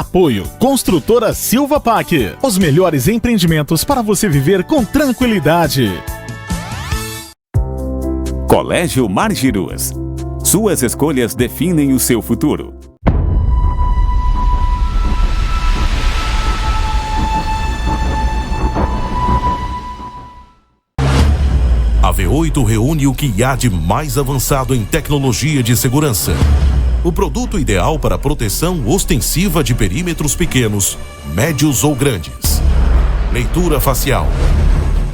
Apoio Construtora Silva Pac. Os melhores empreendimentos para você viver com tranquilidade. Colégio Margirus. Suas escolhas definem o seu futuro. A V8 reúne o que há de mais avançado em tecnologia de segurança. O produto ideal para proteção ostensiva de perímetros pequenos, médios ou grandes. Leitura facial.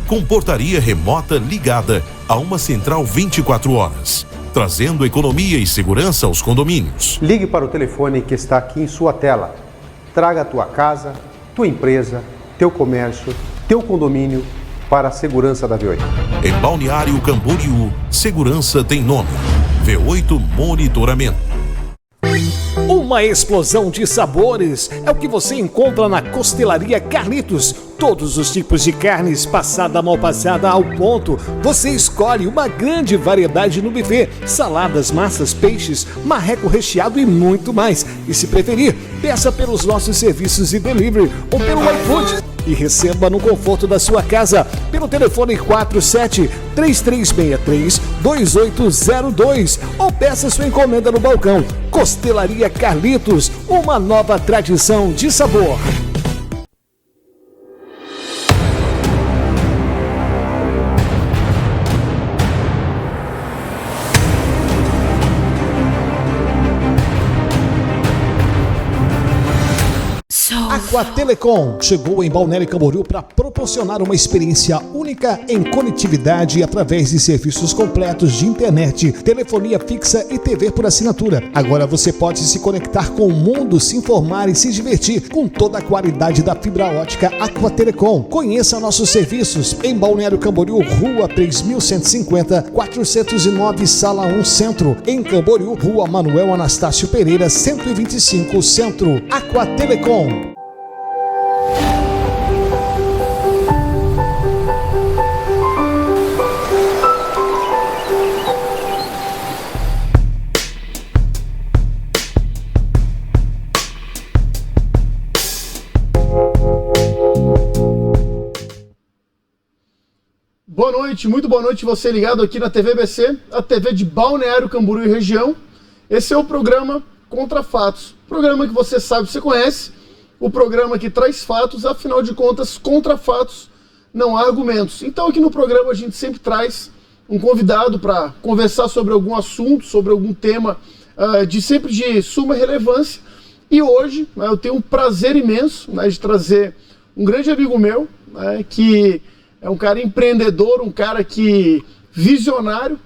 Com portaria remota ligada a uma central 24 horas, trazendo economia e segurança aos condomínios. Ligue para o telefone que está aqui em sua tela. Traga a tua casa, tua empresa, teu comércio, teu condomínio para a segurança da V8. Em Balneário Camboriú, segurança tem nome. V8 Monitoramento. Uma explosão de sabores é o que você encontra na Costelaria Carlitos. Todos os tipos de carnes, passada, mal passada, ao ponto. Você escolhe uma grande variedade no buffet. Saladas, massas, peixes, marreco recheado e muito mais. E se preferir, peça pelos nossos serviços de delivery ou pelo iFood. E receba no conforto da sua casa pelo telefone 47-3363-2802 ou peça sua encomenda no balcão. Costelaria Carlitos, uma nova tradição de sabor. Aquatelecom chegou em Balneário Camboriú para proporcionar uma experiência única em conectividade através de serviços completos de internet, telefonia fixa e TV por assinatura. Agora você pode se conectar com o mundo, se informar e se divertir com toda a qualidade da fibra ótica Aquatelecom. Conheça nossos serviços em Balneário Camboriú, Rua 3150, 409, Sala 1 Centro. Em Camboriú, Rua Manuel Anastácio Pereira, 125 Centro. Aquatelecom. Boa noite, muito boa noite você ligado aqui na TV BC, a TV de Balneário Camboriú e região. Esse é o programa Contra Fatos, programa que você sabe, você conhece, o programa que traz fatos, afinal de contas, contra fatos não há argumentos. Então aqui no programa a gente sempre traz um convidado para conversar sobre algum assunto, sobre algum tema sempre de suma relevância. E hoje eu tenho um prazer imenso de trazer um grande amigo meu, que é um cara empreendedor, um cara que visionário,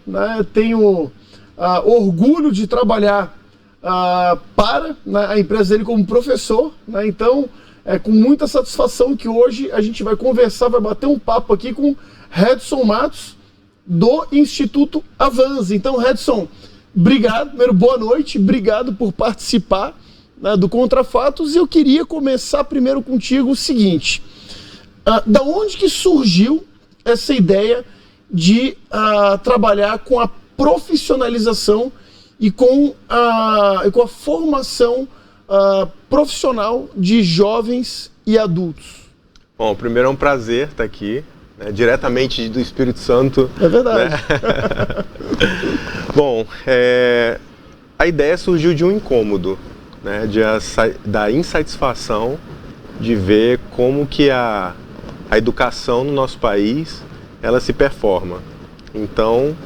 tenho orgulho de trabalhar para a empresa dele como professor, então é com muita satisfação que hoje a gente vai conversar, vai bater um papo aqui com Redson Matos, do Instituto Avanza. Então, Redson, obrigado, primeiro boa noite, obrigado por participar do Contra Fatos, e eu queria começar primeiro contigo o seguinte: da onde que surgiu essa ideia de trabalhar com a profissionalização e com a formação profissional de jovens e adultos? Bom, primeiro é um prazer estar aqui, diretamente do Espírito Santo. É verdade. Bom, a ideia surgiu de um incômodo, da insatisfação de ver como que a educação no nosso país, ela se performa. Então,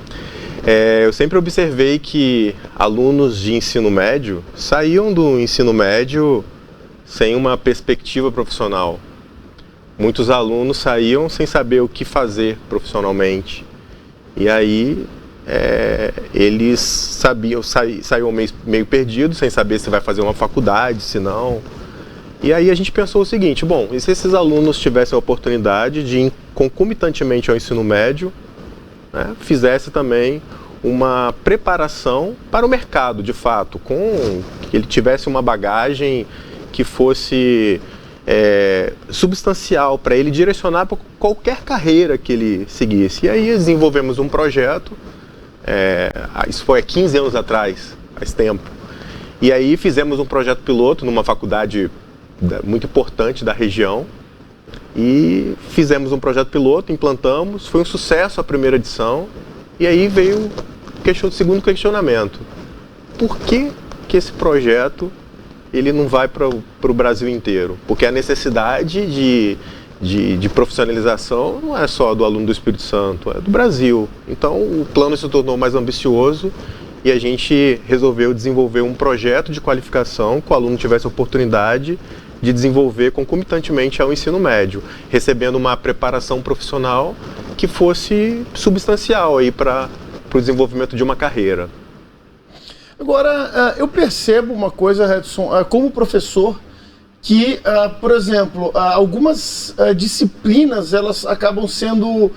eu sempre observei que alunos de ensino médio saíam do ensino médio sem uma perspectiva profissional. Muitos alunos saíam sem saber o que fazer profissionalmente. E aí, eles saíam meio perdidos, sem saber se vai fazer uma faculdade, se não. E aí a gente pensou o seguinte: bom, e se esses alunos tivessem a oportunidade de, concomitantemente ao ensino médio, fizesse também uma preparação para o mercado, de fato, que ele tivesse uma bagagem que fosse substancial para ele direcionar para qualquer carreira que ele seguisse. E aí desenvolvemos um projeto, isso foi há 15 anos atrás, faz tempo. E aí fizemos um projeto piloto numa faculdade muito importante da região, e fizemos um projeto piloto, implantamos, foi um sucesso a primeira edição, e aí veio o segundo questionamento. Por que esse projeto ele não vai para o Brasil inteiro? Porque a necessidade de profissionalização não é só do aluno do Espírito Santo, é do Brasil. Então o plano se tornou mais ambicioso e a gente resolveu desenvolver um projeto de qualificação que o aluno tivesse oportunidade de desenvolver concomitantemente ao ensino médio, recebendo uma preparação profissional que fosse substancial aí para o desenvolvimento de uma carreira. Agora, eu percebo uma coisa, Redson, como professor, que, por exemplo, algumas disciplinas elas acabam sendo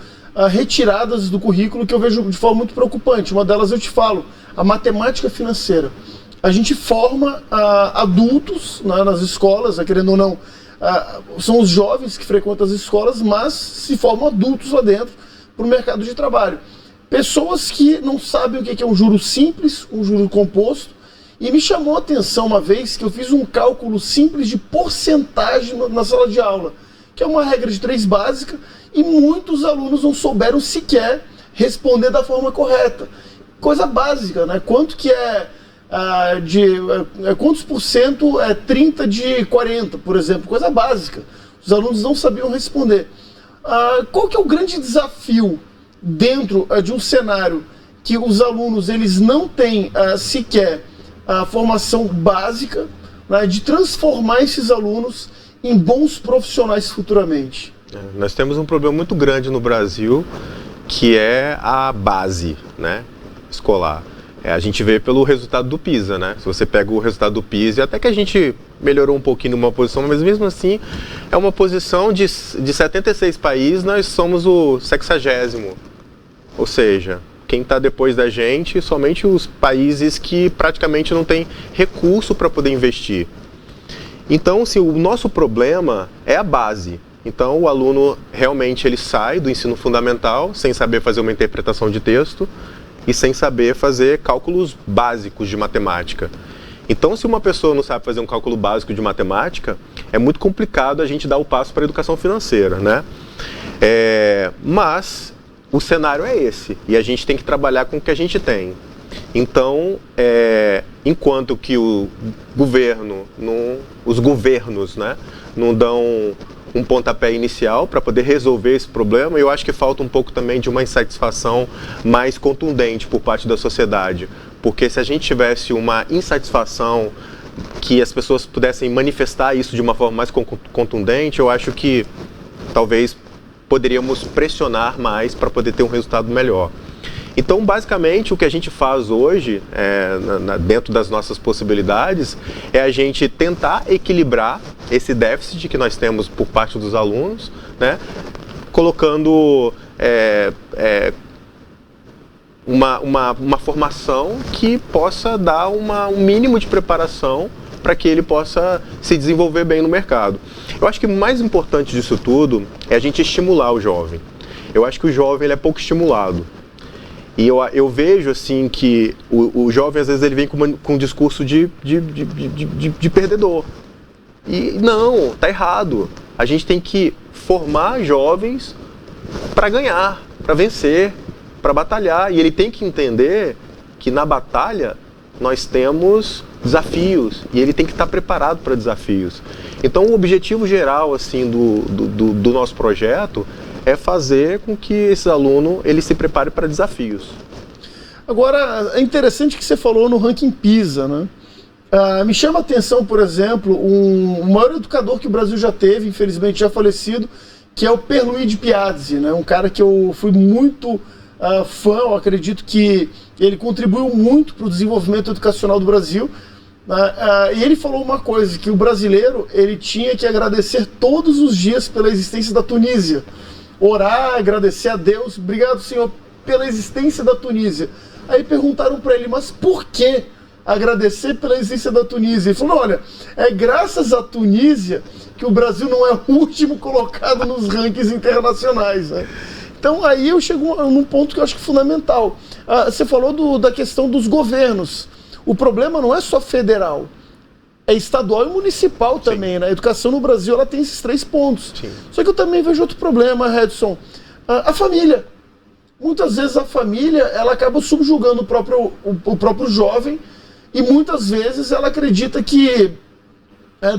retiradas do currículo, que eu vejo de forma muito preocupante. Uma delas eu te falo, a matemática financeira. A gente forma adultos nas escolas, querendo ou não, são os jovens que frequentam as escolas, mas se formam adultos lá dentro para o mercado de trabalho. Pessoas que não sabem o que é um juro simples, um juro composto, e me chamou a atenção uma vez que eu fiz um cálculo simples de porcentagem na sala de aula, que é uma regra de 3 básica, e muitos alunos não souberam sequer responder da forma correta. Coisa básica, né? Quanto que quantos por cento é 30 de 40, por exemplo? Coisa básica. Os alunos não sabiam responder. Qual que é o grande desafio dentro de um cenário que os alunos eles não têm sequer a formação básica, né, de transformar esses alunos em bons profissionais futuramente? Nós temos um problema muito grande no Brasil, que é a base, né, escolar. A gente vê pelo resultado do PISA, né? Se você pega o resultado do PISA, até que a gente melhorou um pouquinho numa posição, mas mesmo assim é uma posição de 76 países, nós somos o 60º. Ou seja, quem está depois da gente, somente os países que praticamente não têm recurso para poder investir. Então, assim, o nosso problema é a base. Então, o aluno realmente ele sai do ensino fundamental sem saber fazer uma interpretação de texto e sem saber fazer cálculos básicos de matemática. Então, se uma pessoa não sabe fazer um cálculo básico de matemática, é muito complicado a gente dar o passo para a educação financeira, né? Mas o cenário é esse, e a gente tem que trabalhar com o que a gente tem. Então, enquanto que o governo, os governos, né, não dão um pontapé inicial para poder resolver esse problema, eu acho que falta um pouco também de uma insatisfação mais contundente por parte da sociedade. Porque se a gente tivesse uma insatisfação, que as pessoas pudessem manifestar isso de uma forma mais contundente, eu acho que talvez poderíamos pressionar mais para poder ter um resultado melhor. Então, basicamente, o que a gente faz hoje, dentro das nossas possibilidades, é a gente tentar equilibrar esse déficit que nós temos por parte dos alunos, né, colocando uma formação que possa dar um mínimo de preparação para que ele possa se desenvolver bem no mercado. Eu acho que o mais importante disso tudo é a gente estimular o jovem. Eu acho que o jovem ele é pouco estimulado. E eu vejo assim que o jovem às vezes ele vem com um discurso de perdedor. E não, tá errado. A gente tem que formar jovens para ganhar, para vencer, para batalhar. E ele tem que entender que na batalha nós temos desafios e ele tem que estar preparado para desafios. Então o objetivo geral assim do nosso projeto é fazer com que esse aluno ele se prepare para desafios. Agora, é interessante que você falou no ranking PISA, né? Me chama a atenção, por exemplo, o maior educador que o Brasil já teve, infelizmente já falecido, que é o Pierluigi Piazzi, né? Um cara que eu fui muito fã, eu acredito que ele contribuiu muito para o desenvolvimento educacional do Brasil. E ele falou uma coisa, que o brasileiro ele tinha que agradecer todos os dias pela existência da Tunísia. Orar, agradecer a Deus, obrigado Senhor pela existência da Tunísia. Aí perguntaram para ele, mas por que agradecer pela existência da Tunísia? Ele falou, olha, é graças à Tunísia que o Brasil não é o último colocado nos rankings internacionais, né? Então aí eu chego num ponto que eu acho que é fundamental. Você falou da questão dos governos. O problema não é só federal. é estadual e municipal também, né? A educação no Brasil, ela tem esses 3 pontos. Sim. Só que eu também vejo outro problema, Redson. A família. Muitas vezes a família, ela acaba subjugando o próprio jovem e muitas vezes ela acredita que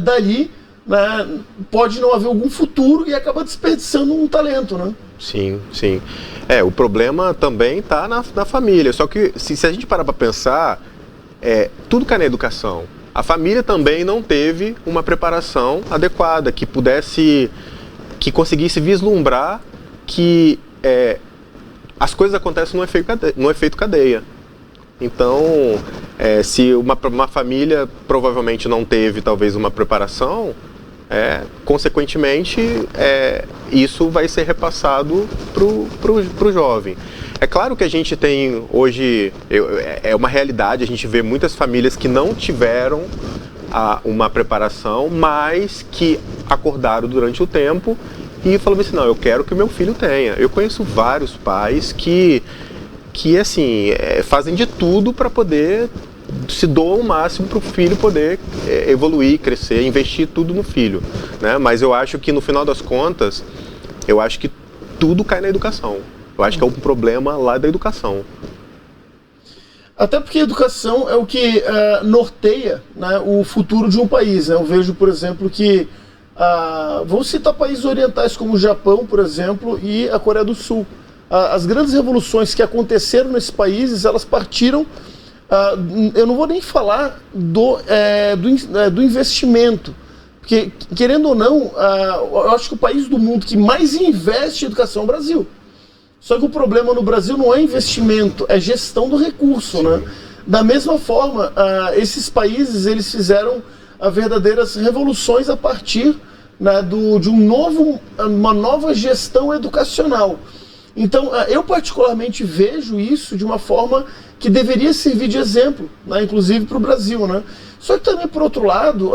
dali, né, pode não haver algum futuro e acaba desperdiçando um talento, né? Sim, sim. O problema também está na família. Só que se a gente parar para pensar, tudo cai na educação. A família também não teve uma preparação adequada, que conseguisse vislumbrar que as coisas acontecem no efeito cadeia. Então, se uma família provavelmente não teve talvez uma preparação, consequentemente, isso vai ser repassado para o jovem. É claro que a gente tem hoje, é uma realidade, a gente vê muitas famílias que não tiveram uma preparação, mas que acordaram durante o tempo e falaram assim, não, eu quero que o meu filho tenha. Eu conheço vários pais que assim, fazem de tudo para poder, se doam o máximo para o filho poder evoluir, crescer, investir tudo no filho, né? Mas eu acho que no final das contas, eu acho que tudo cai na educação. Eu acho que é um problema lá da educação. Até porque a educação é o que norteia, né, o futuro de um país, né? Eu vejo, por exemplo, que vamos citar países orientais como o Japão, por exemplo, e a Coreia do Sul. As grandes revoluções que aconteceram nesses países, elas partiram, eu não vou nem falar do investimento, porque, querendo ou não, eu acho que o país do mundo que mais investe em educação é o Brasil. Só que o problema no Brasil não é investimento, é gestão do recurso, né? Da mesma forma, esses países, eles fizeram verdadeiras revoluções a partir, né, de uma nova gestão educacional. Então, eu particularmente vejo isso de uma forma que deveria servir de exemplo, né, inclusive para o Brasil, né? Só que também, por outro lado,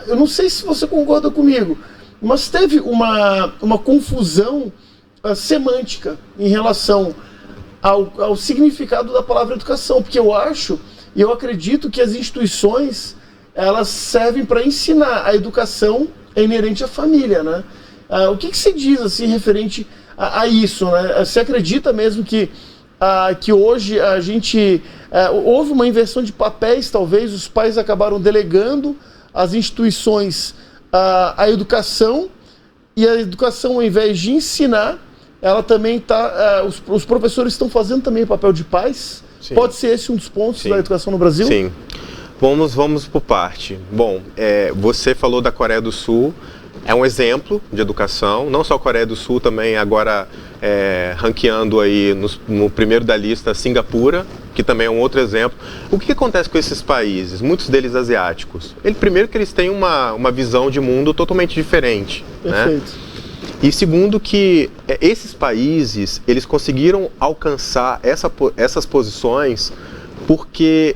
eu não sei se você concorda comigo, mas teve uma confusão semântica em relação ao significado da palavra educação, porque eu acho e eu acredito que as instituições, elas servem para ensinar. A educação é inerente à família, né? O que se diz assim referente a isso, né? Você acredita mesmo que hoje a gente houve uma inversão de papéis, talvez os pais acabaram delegando às instituições a educação, e a educação, ao invés de ensinar, ela também está, os professores estão fazendo também o papel de pais? Sim. Pode ser esse um dos pontos da educação no Brasil? Sim. Vamos por parte. Bom, você falou da Coreia do Sul, é um exemplo de educação, não só a Coreia do Sul, também agora ranqueando aí no primeiro da lista Singapura, que também é um outro exemplo. O que acontece com esses países, muitos deles asiáticos? Primeiro que eles têm uma visão de mundo totalmente diferente. Perfeito. Né? E segundo que esses países, eles conseguiram alcançar essas posições porque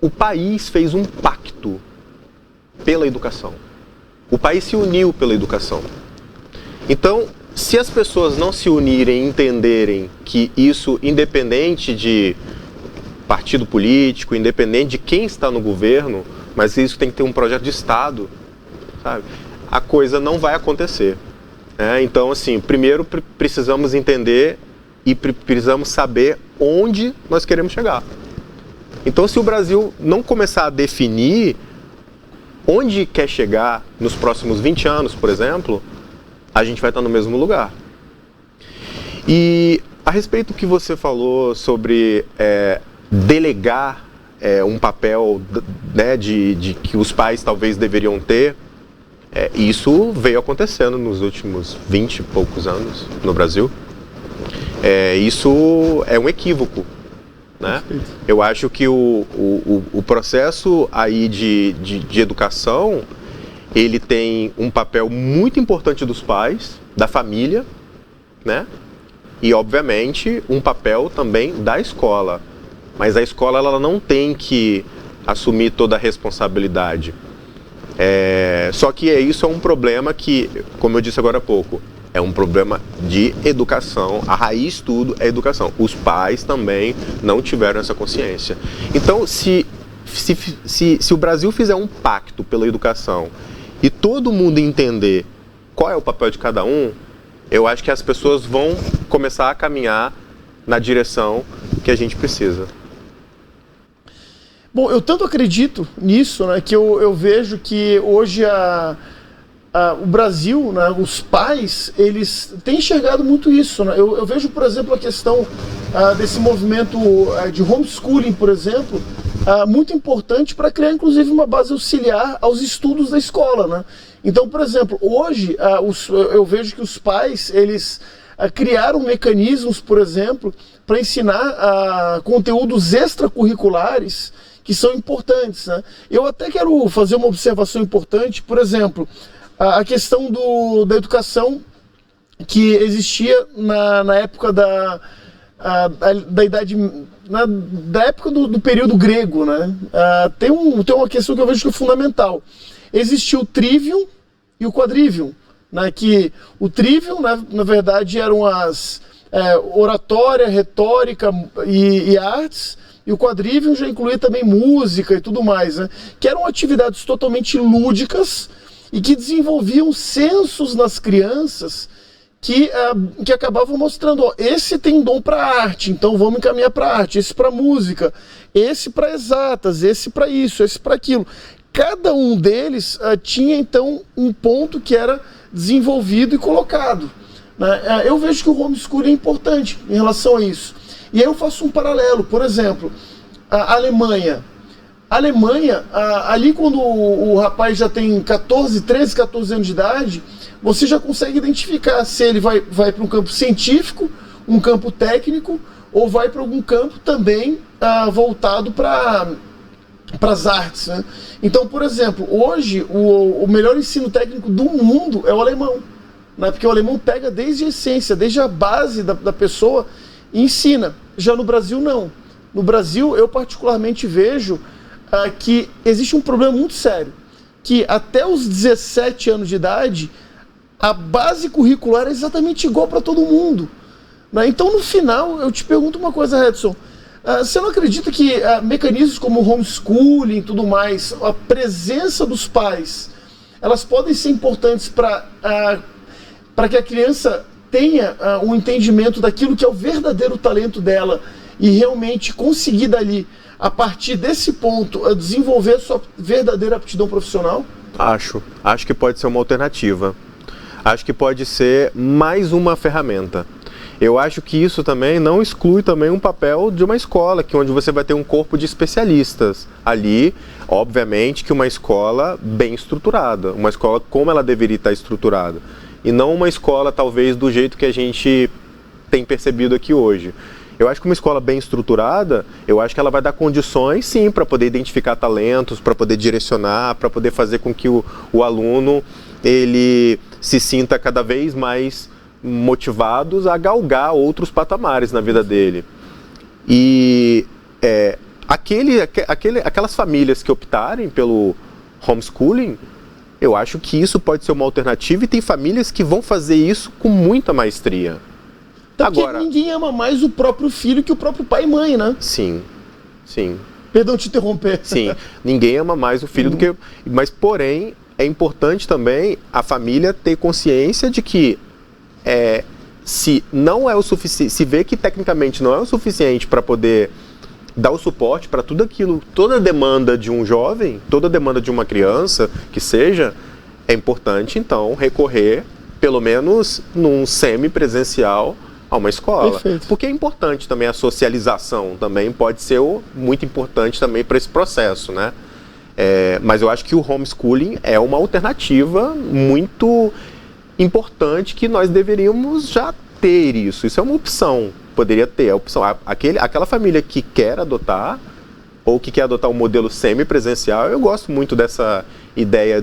o país fez um pacto pela educação. O país se uniu pela educação. Então, se as pessoas não se unirem e entenderem que isso, independente de partido político, independente de quem está no governo, mas isso tem que ter um projeto de Estado, sabe? A coisa não vai acontecer. Então, assim, primeiro precisamos entender e precisamos saber onde nós queremos chegar. Então, se o Brasil não começar a definir onde quer chegar nos próximos 20 anos, por exemplo, a gente vai estar no mesmo lugar. E a respeito do que você falou sobre delegar um papel, né, de que os pais talvez deveriam ter, isso veio acontecendo nos últimos 20 e poucos anos no Brasil. Isso é um equívoco, né? Eu acho que o processo aí de educação, ele tem um papel muito importante dos pais, da família, né? E, obviamente, um papel também da escola. Mas a escola, ela não tem que assumir toda a responsabilidade. Só que isso é um problema que, como eu disse agora há pouco, é um problema de educação. A raiz tudo é educação. Os pais também não tiveram essa consciência. Então, se se o Brasil fizer um pacto pela educação e todo mundo entender qual é o papel de cada um, eu acho que as pessoas vão começar a caminhar na direção que a gente precisa. Bom, eu tanto acredito nisso, né, que eu vejo que hoje o Brasil, né, os pais, eles têm enxergado muito isso, né? Eu vejo, por exemplo, a questão desse movimento de homeschooling, por exemplo, muito importante para criar, inclusive, uma base auxiliar aos estudos da escola, né? Então, por exemplo, hoje eu vejo que os pais, eles criaram mecanismos, por exemplo, para ensinar conteúdos extracurriculares que são importantes, né? Eu até quero fazer uma observação importante, por exemplo, a questão da educação que existia na época da idade, da época do período grego, né? Tem uma questão que eu vejo que é fundamental. Existia o trivium e o quadrivium, né? Que o trivium, né, na verdade, eram as oratória, retórica e artes, e o quadrivium já incluía também música e tudo mais, né? Que eram atividades totalmente lúdicas e que desenvolviam sensos nas crianças que acabavam mostrando, ó, esse tem dom para arte, então vamos encaminhar para arte, esse para música, esse para exatas, esse para isso, esse para aquilo. Cada um deles tinha então um ponto que era desenvolvido e colocado, né? Eu vejo que o homeschooling é importante em relação a isso. E aí eu faço um paralelo, por exemplo, a Alemanha. A Alemanha, ali quando o rapaz já tem 13, 14 anos de idade, você já consegue identificar se ele vai para um campo científico, um campo técnico, ou vai para algum campo também voltado para as artes, né? Então, por exemplo, hoje o melhor ensino técnico do mundo é o alemão, né? Porque o alemão pega desde a essência, desde a base da pessoa e ensina. Já no Brasil, não. No Brasil, eu particularmente vejo que existe um problema muito sério, que até os 17 anos de idade, a base curricular é exatamente igual para todo mundo, né? Então, no final, eu te pergunto uma coisa, Edson, você não acredita que mecanismos como homeschooling e tudo mais, a presença dos pais, elas podem ser importantes para que a criança tenha um entendimento daquilo que é o verdadeiro talento dela e realmente conseguir dali, a partir desse ponto, desenvolver a sua verdadeira aptidão profissional? Acho que pode ser uma alternativa. Acho que pode ser mais uma ferramenta. Eu acho que isso também não exclui também um papel de uma escola, onde você vai ter um corpo de especialistas. Ali, obviamente, que uma escola bem estruturada, uma escola como ela deveria estar estruturada. E não uma escola, talvez, do jeito que a gente tem percebido aqui hoje. Eu acho que uma escola bem estruturada, eu acho que ela vai dar condições, sim, para poder identificar talentos, para poder direcionar, para poder fazer com que o aluno ele se sinta cada vez mais motivados a galgar outros patamares na vida dele. E aquelas famílias que optarem pelo homeschooling, eu acho que isso pode ser uma alternativa e tem famílias que vão fazer isso com muita maestria. Porque ninguém ama mais o próprio filho que o próprio pai e mãe, né? Sim, sim. Perdão te interromper. Sim, ninguém ama mais o filho do que... Mas, porém, é importante também a família ter consciência de que se não é o suficiente, se vê que tecnicamente não é o suficiente para poder dar o suporte para tudo aquilo, toda a demanda de um jovem, toda a demanda de uma criança, que seja, é importante, então, recorrer, pelo menos num semi-presencial, a uma escola. Perfeito. Porque é importante também a socialização, também pode ser muito importante também para esse processo, né? Mas eu acho que o homeschooling é uma alternativa muito importante que nós deveríamos já ter isso. Isso é uma opção, poderia ter a opção. Aquela família que quer adotar ou que quer adotar um modelo semi-presencial, eu gosto muito dessa ideia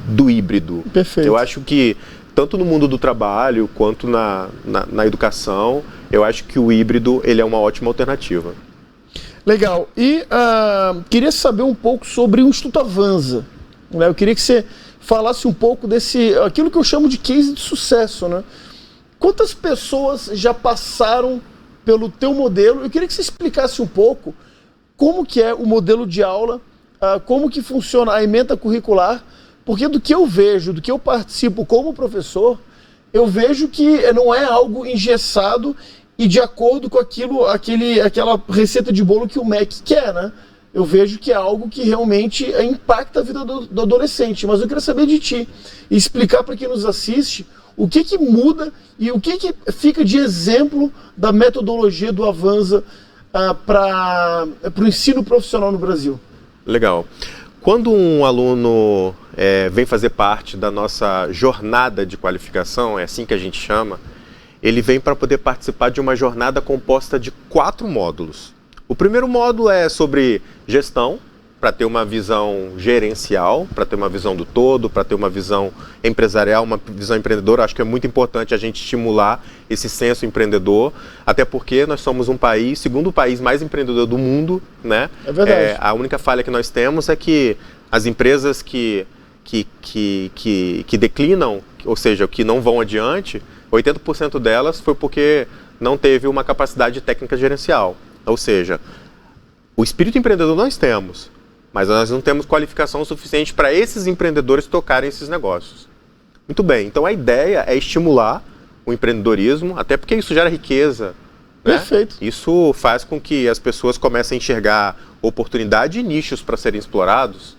do híbrido. Perfeito. Eu acho que tanto no mundo do trabalho quanto na educação, eu acho que o híbrido ele é uma ótima alternativa. Legal. E queria saber um pouco sobre o Instituto Avanza, né? Eu queria que você falasse um pouco aquilo que eu chamo de case de sucesso, né? Quantas pessoas já passaram pelo teu modelo? Eu queria que você explicasse um pouco como que é o modelo de aula, como que funciona a ementa curricular, porque do que eu vejo, do que eu participo como professor, eu vejo que não é algo engessado e de acordo com aquela receita de bolo que o MEC quer, né? Eu vejo que é algo que realmente impacta a vida do adolescente. Mas eu queria saber de ti e explicar para quem nos assiste o que muda e o que fica de exemplo da metodologia do Avanza para o ensino profissional no Brasil. Legal. Quando um aluno vem fazer parte da nossa jornada de qualificação, é assim que a gente chama, ele vem para poder participar de uma jornada composta de 4 módulos. O primeiro módulo é sobre gestão, para ter uma visão gerencial, para ter uma visão do todo, para ter uma visão empresarial, uma visão empreendedora. Acho que é muito importante a gente estimular esse senso empreendedor, até porque nós somos um país, segundo país mais empreendedor do mundo, né? É verdade. A única falha que nós temos é que as empresas que declinam, ou seja, que não vão adiante, 80% delas foi porque não teve uma capacidade técnica gerencial. Ou seja, o espírito empreendedor nós temos, mas nós não temos qualificação suficiente para esses empreendedores tocarem esses negócios. Muito bem, então a ideia é estimular o empreendedorismo, até porque isso gera riqueza. Né? Perfeito. Isso faz com que as pessoas comecem a enxergar oportunidade e nichos para serem explorados.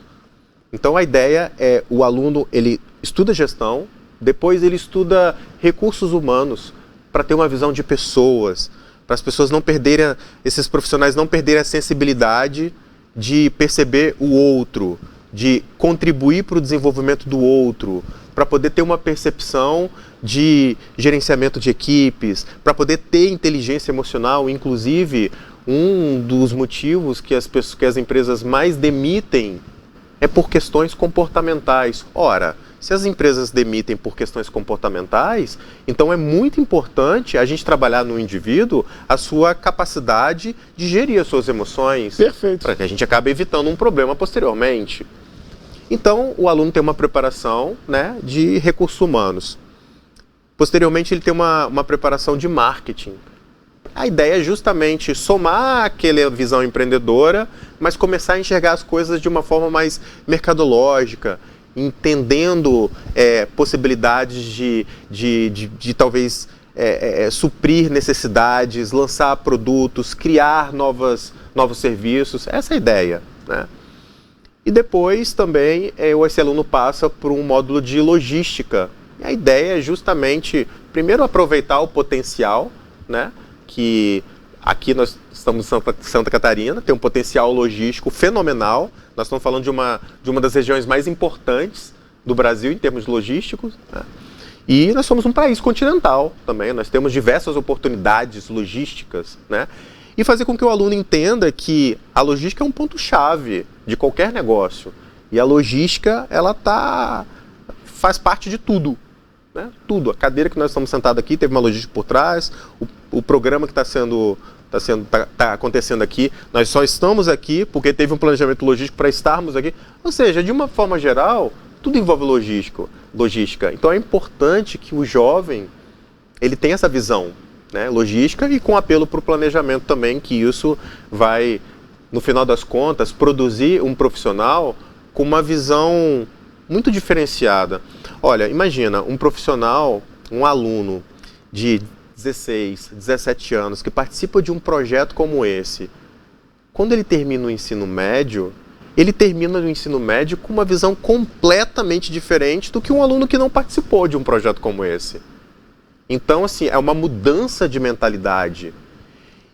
Então a ideia é o aluno, ele estuda gestão, depois ele estuda recursos humanos para ter uma visão de pessoas, para as pessoas não perderem, esses profissionais não perderem a sensibilidade de perceber o outro, de contribuir para o desenvolvimento do outro, para poder ter uma percepção de gerenciamento de equipes, para poder ter inteligência emocional. Inclusive, um dos motivos que as empresas mais demitem é por questões comportamentais. Ora, se as empresas demitem por questões comportamentais, então é muito importante a gente trabalhar no indivíduo a sua capacidade de gerir as suas emoções. Perfeito. Para que a gente acabe evitando um problema posteriormente. Então, o aluno tem uma preparação, né, de recursos humanos. Posteriormente, ele tem uma preparação de marketing. A ideia é justamente somar aquela visão empreendedora, mas começar a enxergar as coisas de uma forma mais mercadológica, entendendo possibilidades de talvez suprir necessidades, lançar produtos, criar novos serviços. Essa é a ideia, né? E depois também esse aluno passa por um módulo de logística. E a ideia é justamente, primeiro, aproveitar o potencial, né? Que aqui nós estamos em Santa Catarina, tem um potencial logístico fenomenal. Nós estamos falando de uma das regiões mais importantes do Brasil em termos logísticos, né? E nós somos um país continental também, nós temos diversas oportunidades logísticas, né? E fazer com que o aluno entenda que a logística é um ponto-chave de qualquer negócio. E a logística, ela faz parte de tudo, né? Tudo. A cadeira que nós estamos sentados aqui teve uma logística por trás, o programa que está acontecendo aqui, nós só estamos aqui porque teve um planejamento logístico para estarmos aqui. Ou seja, de uma forma geral, tudo envolve logística. Então é importante que o jovem ele tenha essa visão, né, logística, e com apelo para o planejamento também, que isso vai, no final das contas, produzir um profissional com uma visão muito diferenciada. Olha, imagina um profissional, um aluno de 16, 17 anos, que participa de um projeto como esse. Quando ele termina o ensino médio, ele termina o ensino médio com uma visão completamente diferente do que um aluno que não participou de um projeto como esse. Então, assim, é uma mudança de mentalidade.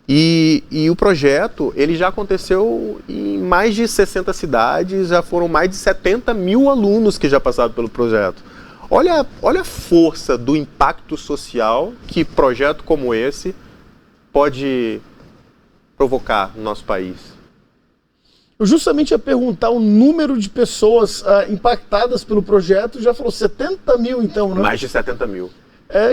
E o projeto, ele já aconteceu em mais de 60 cidades, já foram mais de 70 mil alunos que já passaram pelo projeto. Olha a força do impacto social que projeto como esse pode provocar no nosso país. Eu justamente ia perguntar o número de pessoas impactadas pelo projeto, já falou 70 mil então, né? Mais de 70 mil.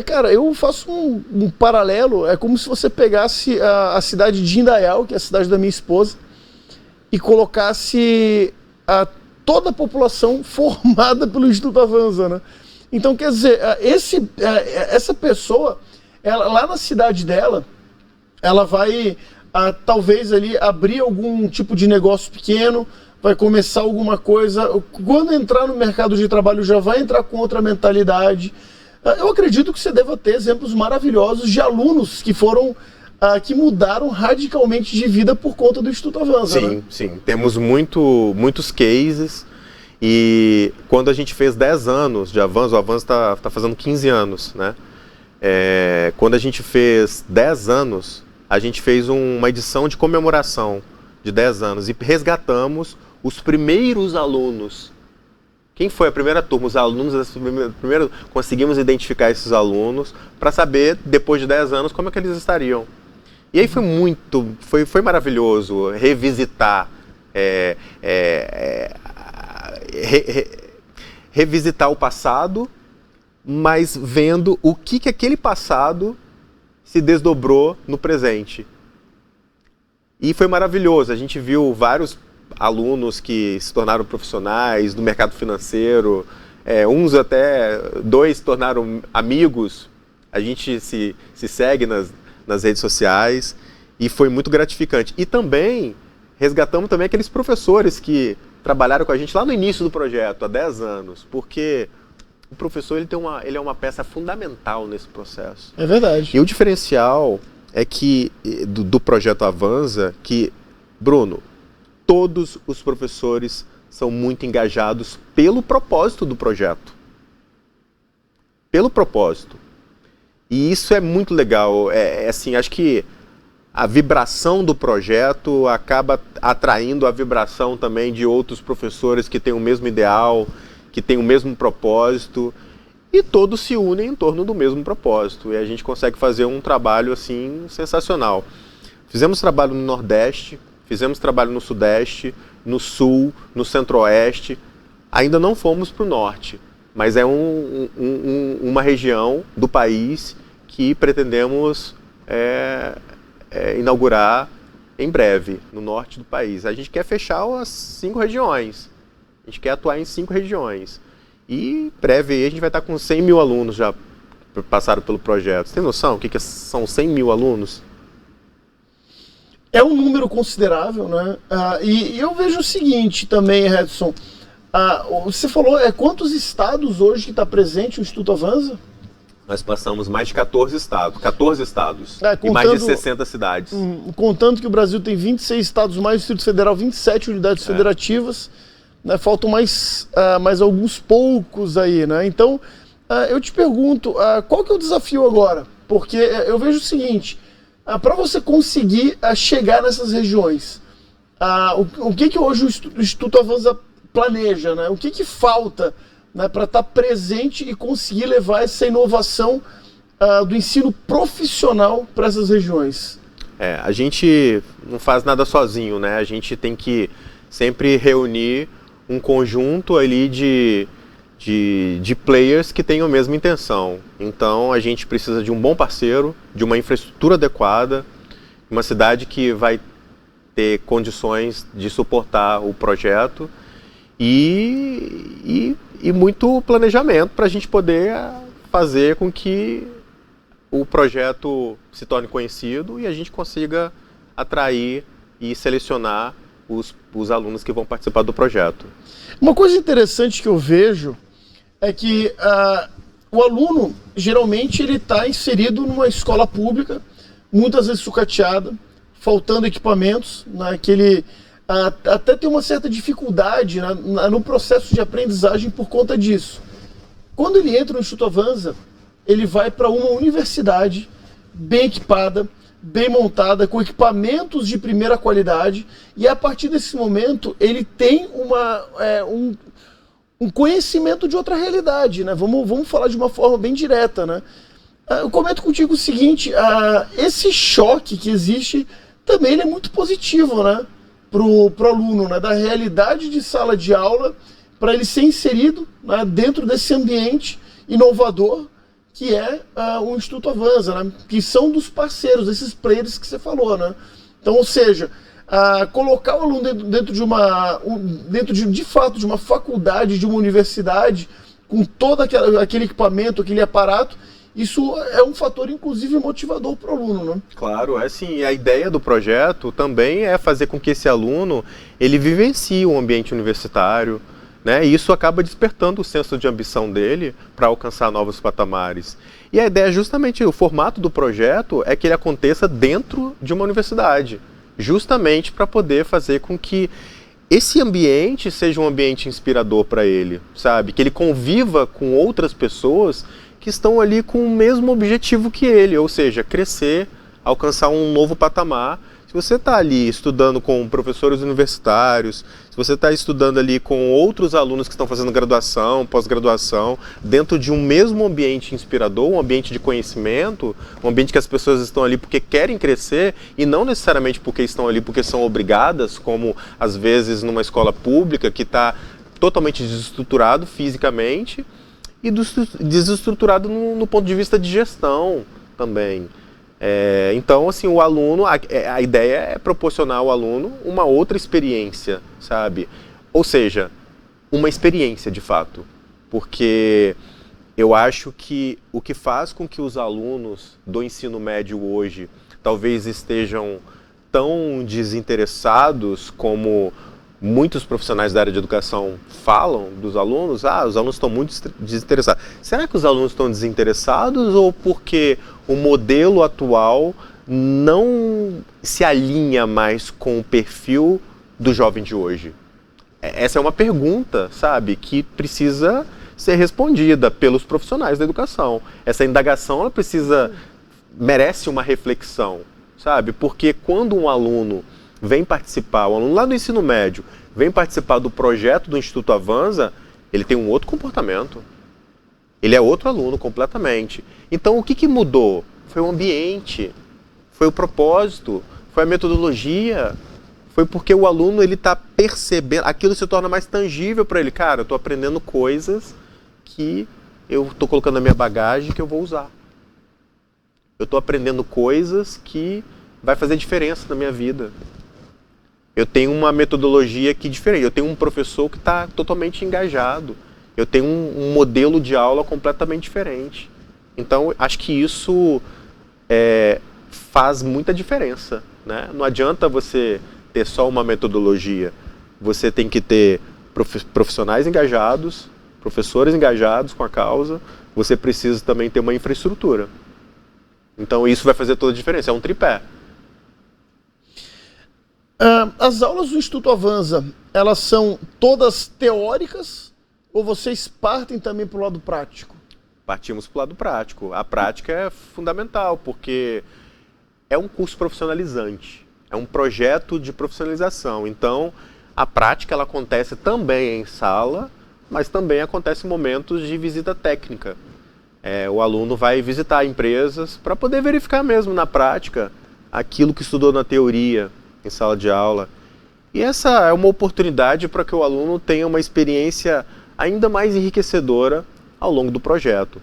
Cara, eu faço um paralelo, é como se você pegasse a cidade de Indaial, que é a cidade da minha esposa, e colocasse toda a população formada pelo Instituto Avanza, né? Então, quer dizer, essa pessoa, lá na cidade dela, ela vai talvez ali abrir algum tipo de negócio pequeno, vai começar alguma coisa, quando entrar no mercado de trabalho já vai entrar com outra mentalidade. Eu acredito que você deva ter exemplos maravilhosos de alunos que foram, que mudaram radicalmente de vida por conta do Instituto Avanza. Sim, né? sim. Temos muitos cases. E quando a gente fez 10 anos de Avanza, o Avanza tá fazendo 15 anos, né? Quando a gente fez 10 anos, a gente fez uma edição de comemoração de 10 anos e resgatamos os primeiros alunos. Quem foi a primeira turma? Os alunos dessa primeira... Conseguimos identificar esses alunos para saber, depois de 10 anos, como é que eles estariam. E aí foi maravilhoso revisitar, revisitar o passado, mas vendo o que aquele passado se desdobrou no presente. E foi maravilhoso, a gente viu vários alunos que se tornaram profissionais do mercado financeiro, uns até 2 se tornaram amigos, a gente se segue nas redes sociais e foi muito gratificante. E também resgatamos também aqueles professores que trabalharam com a gente lá no início do projeto, há 10 anos, porque o professor ele é uma peça fundamental nesse processo. É verdade. E o diferencial é que do projeto Avanza, que, Bruno, todos os professores são muito engajados pelo propósito do projeto. Pelo propósito. E isso é muito legal. Assim, acho que a vibração do projeto acaba atraindo a vibração também de outros professores que têm o mesmo ideal, que têm o mesmo propósito, e todos se unem em torno do mesmo propósito. E a gente consegue fazer um trabalho assim sensacional. Fizemos trabalho no Nordeste, fizemos trabalho no Sudeste, no Sul, no Centro-Oeste. Ainda não fomos para o Norte, mas é uma região do país que pretendemos inaugurar em breve, no norte do país. A gente quer fechar as 5 regiões. A gente quer atuar em 5 regiões. E breve aí a gente vai estar com 100 mil alunos já passaram pelo projeto. Você tem noção o que são 100 mil alunos? É um número considerável, né? E eu vejo o seguinte também, Edson. Você falou, quantos estados hoje que está presente o Instituto Avanza? Nós passamos mais de 14 estados e mais de 60 cidades. Contando que o Brasil tem 26 estados, mais o Distrito Federal, 27 unidades federativas, né? Faltam mais alguns poucos aí, né? Então, eu te pergunto, qual que é o desafio agora? Porque eu vejo o seguinte, para você conseguir chegar nessas regiões, o que hoje o Instituto Avanza planeja, né? O que falta, né, para estar presente e conseguir levar essa inovação do ensino profissional para essas regiões? A gente não faz nada sozinho, né? A gente tem que sempre reunir um conjunto ali de players que tenham a mesma intenção. Então a gente precisa de um bom parceiro, de uma infraestrutura adequada, uma cidade que vai ter condições de suportar o projeto e muito planejamento para a gente poder fazer com que o projeto se torne conhecido e a gente consiga atrair e selecionar os alunos que vão participar do projeto. Uma coisa interessante que eu vejo é que o aluno, geralmente, ele está inserido numa escola pública, muitas vezes sucateada, faltando equipamentos, né, que ele até tem uma certa dificuldade no processo de aprendizagem por conta disso. Quando ele entra no Instituto Avanza, ele vai para uma universidade bem equipada, bem montada, com equipamentos de primeira qualidade, e a partir desse momento ele tem um conhecimento de outra realidade, né? Vamos falar de uma forma bem direta, né? Eu comento contigo o seguinte, esse choque que existe também ele é muito positivo, né? Pro aluno, né? Da realidade de sala de aula, para ele ser inserido, né, dentro desse ambiente inovador que é o Instituto Avanza, né? Que são dos parceiros, desses players que você falou, né? Então, ou seja, colocar o aluno dentro de fato de uma faculdade, de uma universidade, com todo aquele equipamento, aquele aparato, isso é um fator, inclusive, motivador para o aluno, né? Claro, é sim. E a ideia do projeto também é fazer com que esse aluno, ele vivencie o ambiente universitário, né? E isso acaba despertando o senso de ambição dele para alcançar novos patamares. E a ideia, justamente, o formato do projeto é que ele aconteça dentro de uma universidade, justamente para poder fazer com que esse ambiente seja um ambiente inspirador para ele, sabe? Que ele conviva com outras pessoas que estão ali com o mesmo objetivo que ele, ou seja, crescer, alcançar um novo patamar. Se você está ali estudando com professores universitários, se você está estudando ali com outros alunos que estão fazendo graduação, pós-graduação, dentro de um mesmo ambiente inspirador, um ambiente de conhecimento, um ambiente que as pessoas estão ali porque querem crescer e não necessariamente porque estão ali porque são obrigadas, como às vezes numa escola pública que está totalmente desestruturado fisicamente e desestruturado no ponto de vista de gestão também. Então, assim, o aluno, a ideia é proporcionar ao aluno uma outra experiência, sabe? Ou seja, uma experiência de fato. Porque eu acho que o que faz com que os alunos do ensino médio hoje talvez estejam tão desinteressados como muitos profissionais da área de educação falam dos alunos, os alunos estão muito desinteressados. Será que os alunos estão desinteressados ou porque o modelo atual não se alinha mais com o perfil do jovem de hoje? Essa é uma pergunta, sabe, que precisa ser respondida pelos profissionais da educação. Essa indagação, ela merece uma reflexão, sabe? Porque quando um aluno vem participar, o aluno lá do ensino médio, vem participar do projeto do Instituto Avanza, ele tem um outro comportamento. Ele é outro aluno completamente. Então o que mudou? Foi o ambiente, foi o propósito, foi a metodologia, foi porque o aluno ele está percebendo, aquilo se torna mais tangível para ele. Cara, eu estou aprendendo coisas que eu estou colocando na minha bagagem que eu vou usar. Eu estou aprendendo coisas que vai fazer diferença na minha vida. Eu tenho uma metodologia que é diferente, eu tenho um professor que está totalmente engajado, eu tenho um modelo de aula completamente diferente. Então, acho que isso faz muita diferença, né? Não adianta você ter só uma metodologia, você tem que ter profissionais engajados, professores engajados com a causa, você precisa também ter uma infraestrutura. Então, isso vai fazer toda a diferença, é um tripé. As aulas do Instituto Avanza, elas são todas teóricas ou vocês partem também para o lado prático? Partimos para o lado prático. A prática é fundamental, porque é um curso profissionalizante, é um projeto de profissionalização. Então, a prática ela acontece também em sala, mas também acontece em momentos de visita técnica. O aluno vai visitar empresas para poder verificar mesmo na prática aquilo que estudou na teoria, em sala de aula. E essa é uma oportunidade para que o aluno tenha uma experiência ainda mais enriquecedora ao longo do projeto.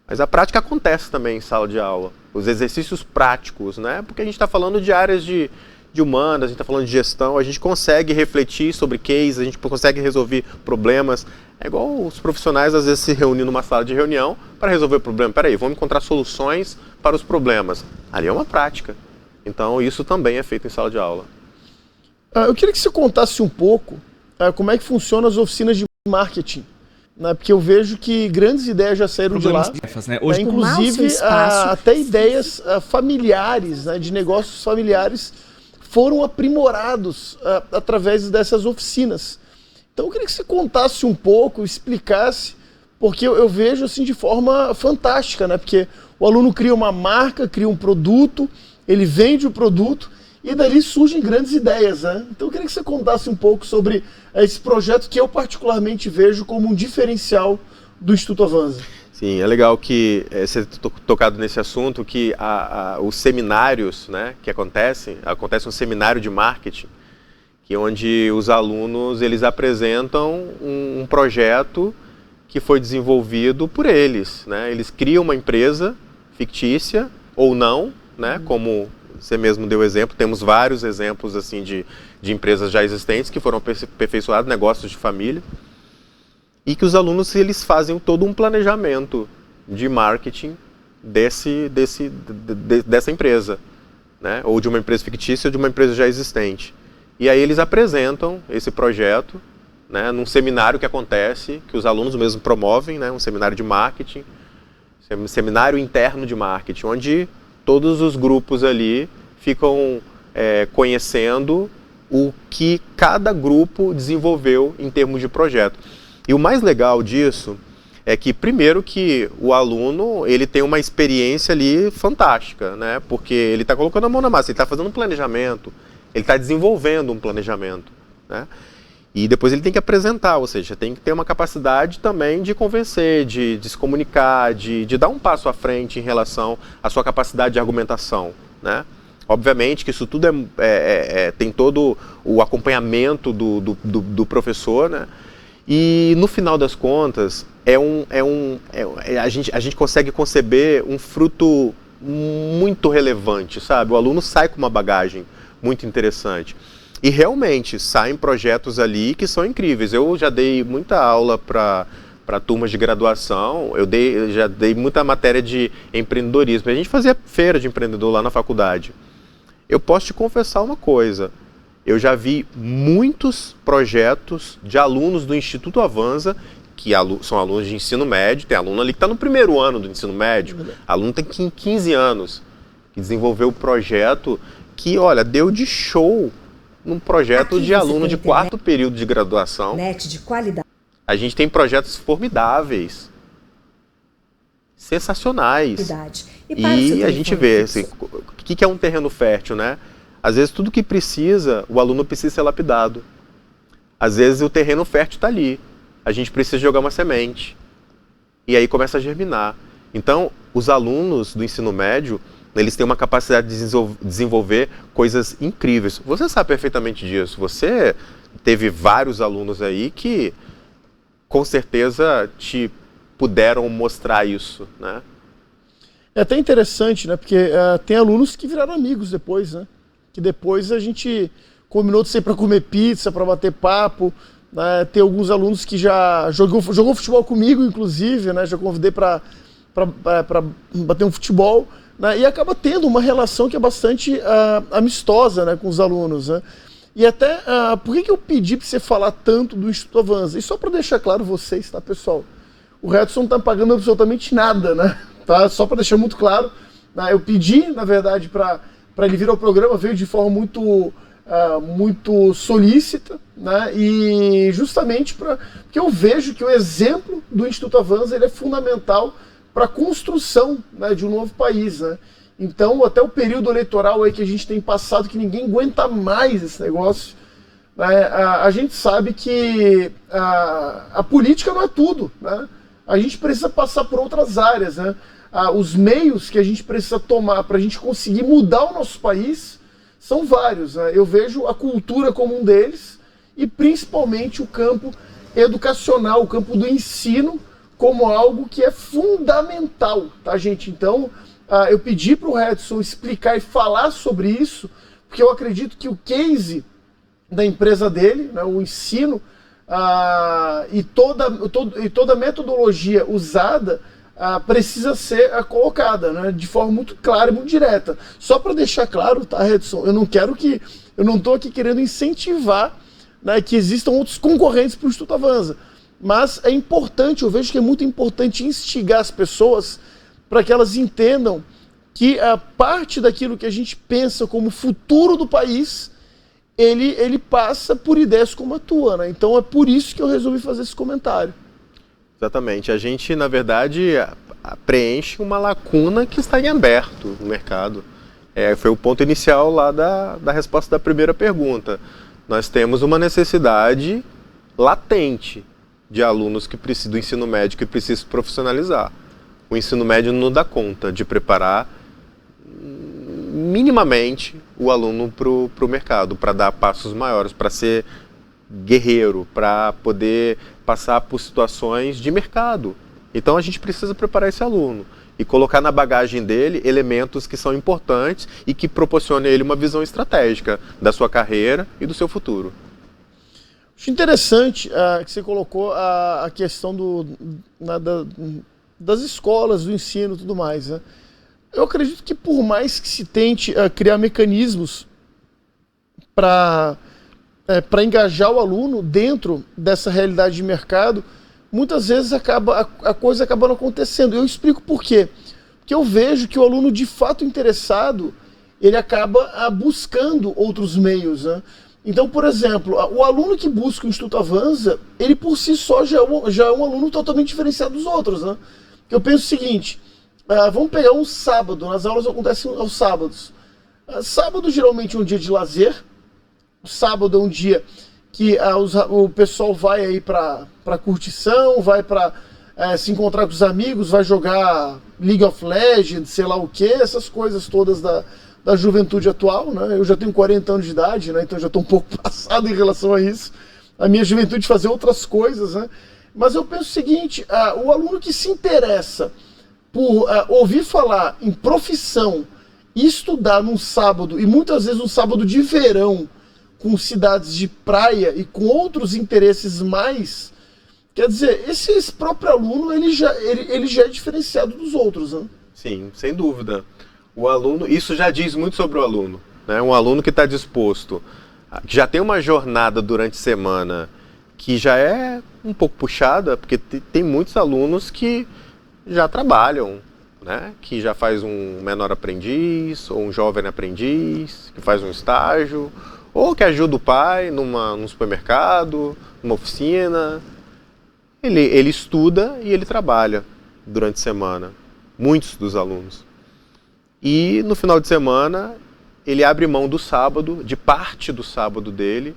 Mas a prática acontece também em sala de aula. Os exercícios práticos, né? Porque a gente está falando de áreas de humanas, a gente está falando de gestão, a gente consegue refletir sobre cases, a gente consegue resolver problemas. É igual os profissionais às vezes se reúnem numa sala de reunião para resolver o problema. Peraí, vamos encontrar soluções para os problemas. Ali é uma prática. Então, isso também é feito em sala de aula. Eu queria que você contasse um pouco como é que funcionam as oficinas de marketing. Né? Porque eu vejo que grandes ideias já saíram de lá. Né? Hoje, inclusive, até ideias familiares, né, de negócios familiares, foram aprimorados através dessas oficinas. Então, eu queria que você contasse um pouco, explicasse, porque eu vejo assim de forma fantástica, né? Porque o aluno cria uma marca, cria um produto, ele vende o produto e dali surgem grandes ideias, né? Então eu queria que você contasse um pouco sobre esse projeto que eu particularmente vejo como um diferencial do Instituto Avanza. Sim, é legal que você tocado nesse assunto, que os seminários, né, que acontece um seminário de marketing, que é onde os alunos eles apresentam um projeto que foi desenvolvido por eles, né? Eles criam uma empresa fictícia ou não, né? Como você mesmo deu exemplo, temos vários exemplos assim de empresas já existentes que foram aperfeiçoadas, negócios de família, e que os alunos eles fazem todo um planejamento de marketing dessa empresa, né? Ou de uma empresa fictícia ou de uma empresa já existente. E aí eles apresentam esse projeto, né, num seminário que acontece, que os alunos mesmo promovem, né, um seminário de marketing, um seminário interno de marketing, onde todos os grupos ali ficam conhecendo o que cada grupo desenvolveu em termos de projeto. E o mais legal disso é que, primeiro, que o aluno ele tem uma experiência ali fantástica, né? Porque ele está colocando a mão na massa, ele está fazendo um planejamento, ele está desenvolvendo um planejamento, né? E depois ele tem que apresentar, ou seja, tem que ter uma capacidade também de convencer, de se comunicar, de dar um passo à frente em relação à sua capacidade de argumentação, né? Obviamente que isso tudo tem todo o acompanhamento do professor, né? E no final das contas, a gente consegue conceber um fruto muito relevante, sabe? O aluno sai com uma bagagem muito interessante. E realmente saem projetos ali que são incríveis. Eu já dei muita aula para turmas de graduação, eu já dei muita matéria de empreendedorismo. A gente fazia feira de empreendedor lá na faculdade. Eu posso te confessar uma coisa, eu já vi muitos projetos de alunos do Instituto Avanza, que são alunos de ensino médio, tem aluno ali que está no primeiro ano do ensino médio, aluno tem 15 anos, que desenvolveu o projeto que, olha, deu de show num projeto de aluno de 4º período de graduação. De qualidade. A gente tem projetos formidáveis, sensacionais. E a gente vê assim, o que é um terreno fértil, né? Às vezes tudo que precisa, o aluno precisa ser lapidado. Às vezes o terreno fértil está ali. A gente precisa jogar uma semente. E aí começa a germinar. Então, os alunos do ensino médio, eles têm uma capacidade de desenvolver coisas incríveis. Você sabe perfeitamente disso. Você teve vários alunos aí que, com certeza, te puderam mostrar isso, né? É até interessante, né? Porque tem alunos que viraram amigos depois, né? Que depois a gente combinou de sair para comer pizza, para bater papo, né? Tem alguns alunos que já jogou futebol comigo, inclusive, né? Já convidei para bater um futebol, né? E acaba tendo uma relação que é bastante amistosa, né, com os alunos, né? E até, por que eu pedi para você falar tanto do Instituto Avanza? E só para deixar claro vocês, tá, pessoal? O Redson não está pagando absolutamente nada, né? Tá? Só para deixar muito claro, né? Eu pedi, na verdade, para ele vir ao programa, veio de forma muito solícita, né? E justamente porque eu vejo que o exemplo do Instituto Avanza ele é fundamental para a construção, né, de um novo país, né? Então, até o período eleitoral aí que a gente tem passado, que ninguém aguenta mais esse negócio, né? A gente sabe que a política não é tudo, né? A gente precisa passar por outras áreas, né? Os meios que a gente precisa tomar para a gente conseguir mudar o nosso país são vários, né? Eu vejo a cultura como um deles e principalmente o campo educacional, o campo do ensino como algo que é fundamental, tá, gente? Então, eu pedi para o Redson explicar e falar sobre isso, porque eu acredito que o case da empresa dele, né, o ensino e toda a metodologia usada precisa ser colocada, né, de forma muito clara e muito direta. Só para deixar claro, tá, Redson? Eu não estou aqui querendo incentivar, né, que existam outros concorrentes para o Instituto Avanza. Mas é importante, eu vejo que é muito importante instigar as pessoas para que elas entendam que a parte daquilo que a gente pensa como futuro do país, ele passa por ideias como a tua, né? Então é por isso que eu resolvi fazer esse comentário. Exatamente. A gente, na verdade, preenche uma lacuna que está em aberto no mercado. Foi o ponto inicial lá da resposta da primeira pergunta. Nós temos uma necessidade latente de alunos do ensino médio que precisam se profissionalizar. O ensino médio não dá conta de preparar minimamente o aluno para o mercado, para dar passos maiores, para ser guerreiro, para poder passar por situações de mercado. Então a gente precisa preparar esse aluno e colocar na bagagem dele elementos que são importantes e que proporcionem a ele uma visão estratégica da sua carreira e do seu futuro. Acho interessante que você colocou a questão das escolas, do ensino e tudo mais, né? Eu acredito que por mais que se tente criar mecanismos para engajar o aluno dentro dessa realidade de mercado, muitas vezes a coisa acaba não acontecendo. Eu explico por quê. Porque eu vejo que o aluno de fato interessado, ele acaba buscando outros meios, né? Então, por exemplo, o aluno que busca o Instituto Avanza, ele por si só já é um aluno totalmente diferenciado dos outros, né? Eu penso o seguinte, vamos pegar um sábado, as aulas acontecem aos sábados. Sábado geralmente é um dia de lazer, o sábado é um dia que o pessoal vai aí para curtição, vai para se encontrar com os amigos, vai jogar League of Legends, sei lá o que, essas coisas todas da juventude atual, né? Eu já tenho 40 anos de idade, né? Então já estou um pouco passado em relação a isso. A minha juventude fazer outras coisas, né? Mas eu penso o seguinte, o aluno que se interessa por ouvir falar em profissão e estudar num sábado, e muitas vezes um sábado de verão, com cidades de praia e com outros interesses mais, quer dizer, esse próprio aluno ele já é diferenciado dos outros, né? Sim, sem dúvida. O aluno, isso já diz muito sobre o aluno, né? Um aluno que está disposto, que já tem uma jornada durante a semana que já é um pouco puxada, porque tem muitos alunos que já trabalham, né? Que já faz um menor aprendiz, ou um jovem aprendiz, que faz um estágio, ou que ajuda o pai num supermercado, numa oficina. Ele estuda e ele trabalha durante a semana, muitos dos alunos. E no final de semana, ele abre mão do sábado, de parte do sábado dele,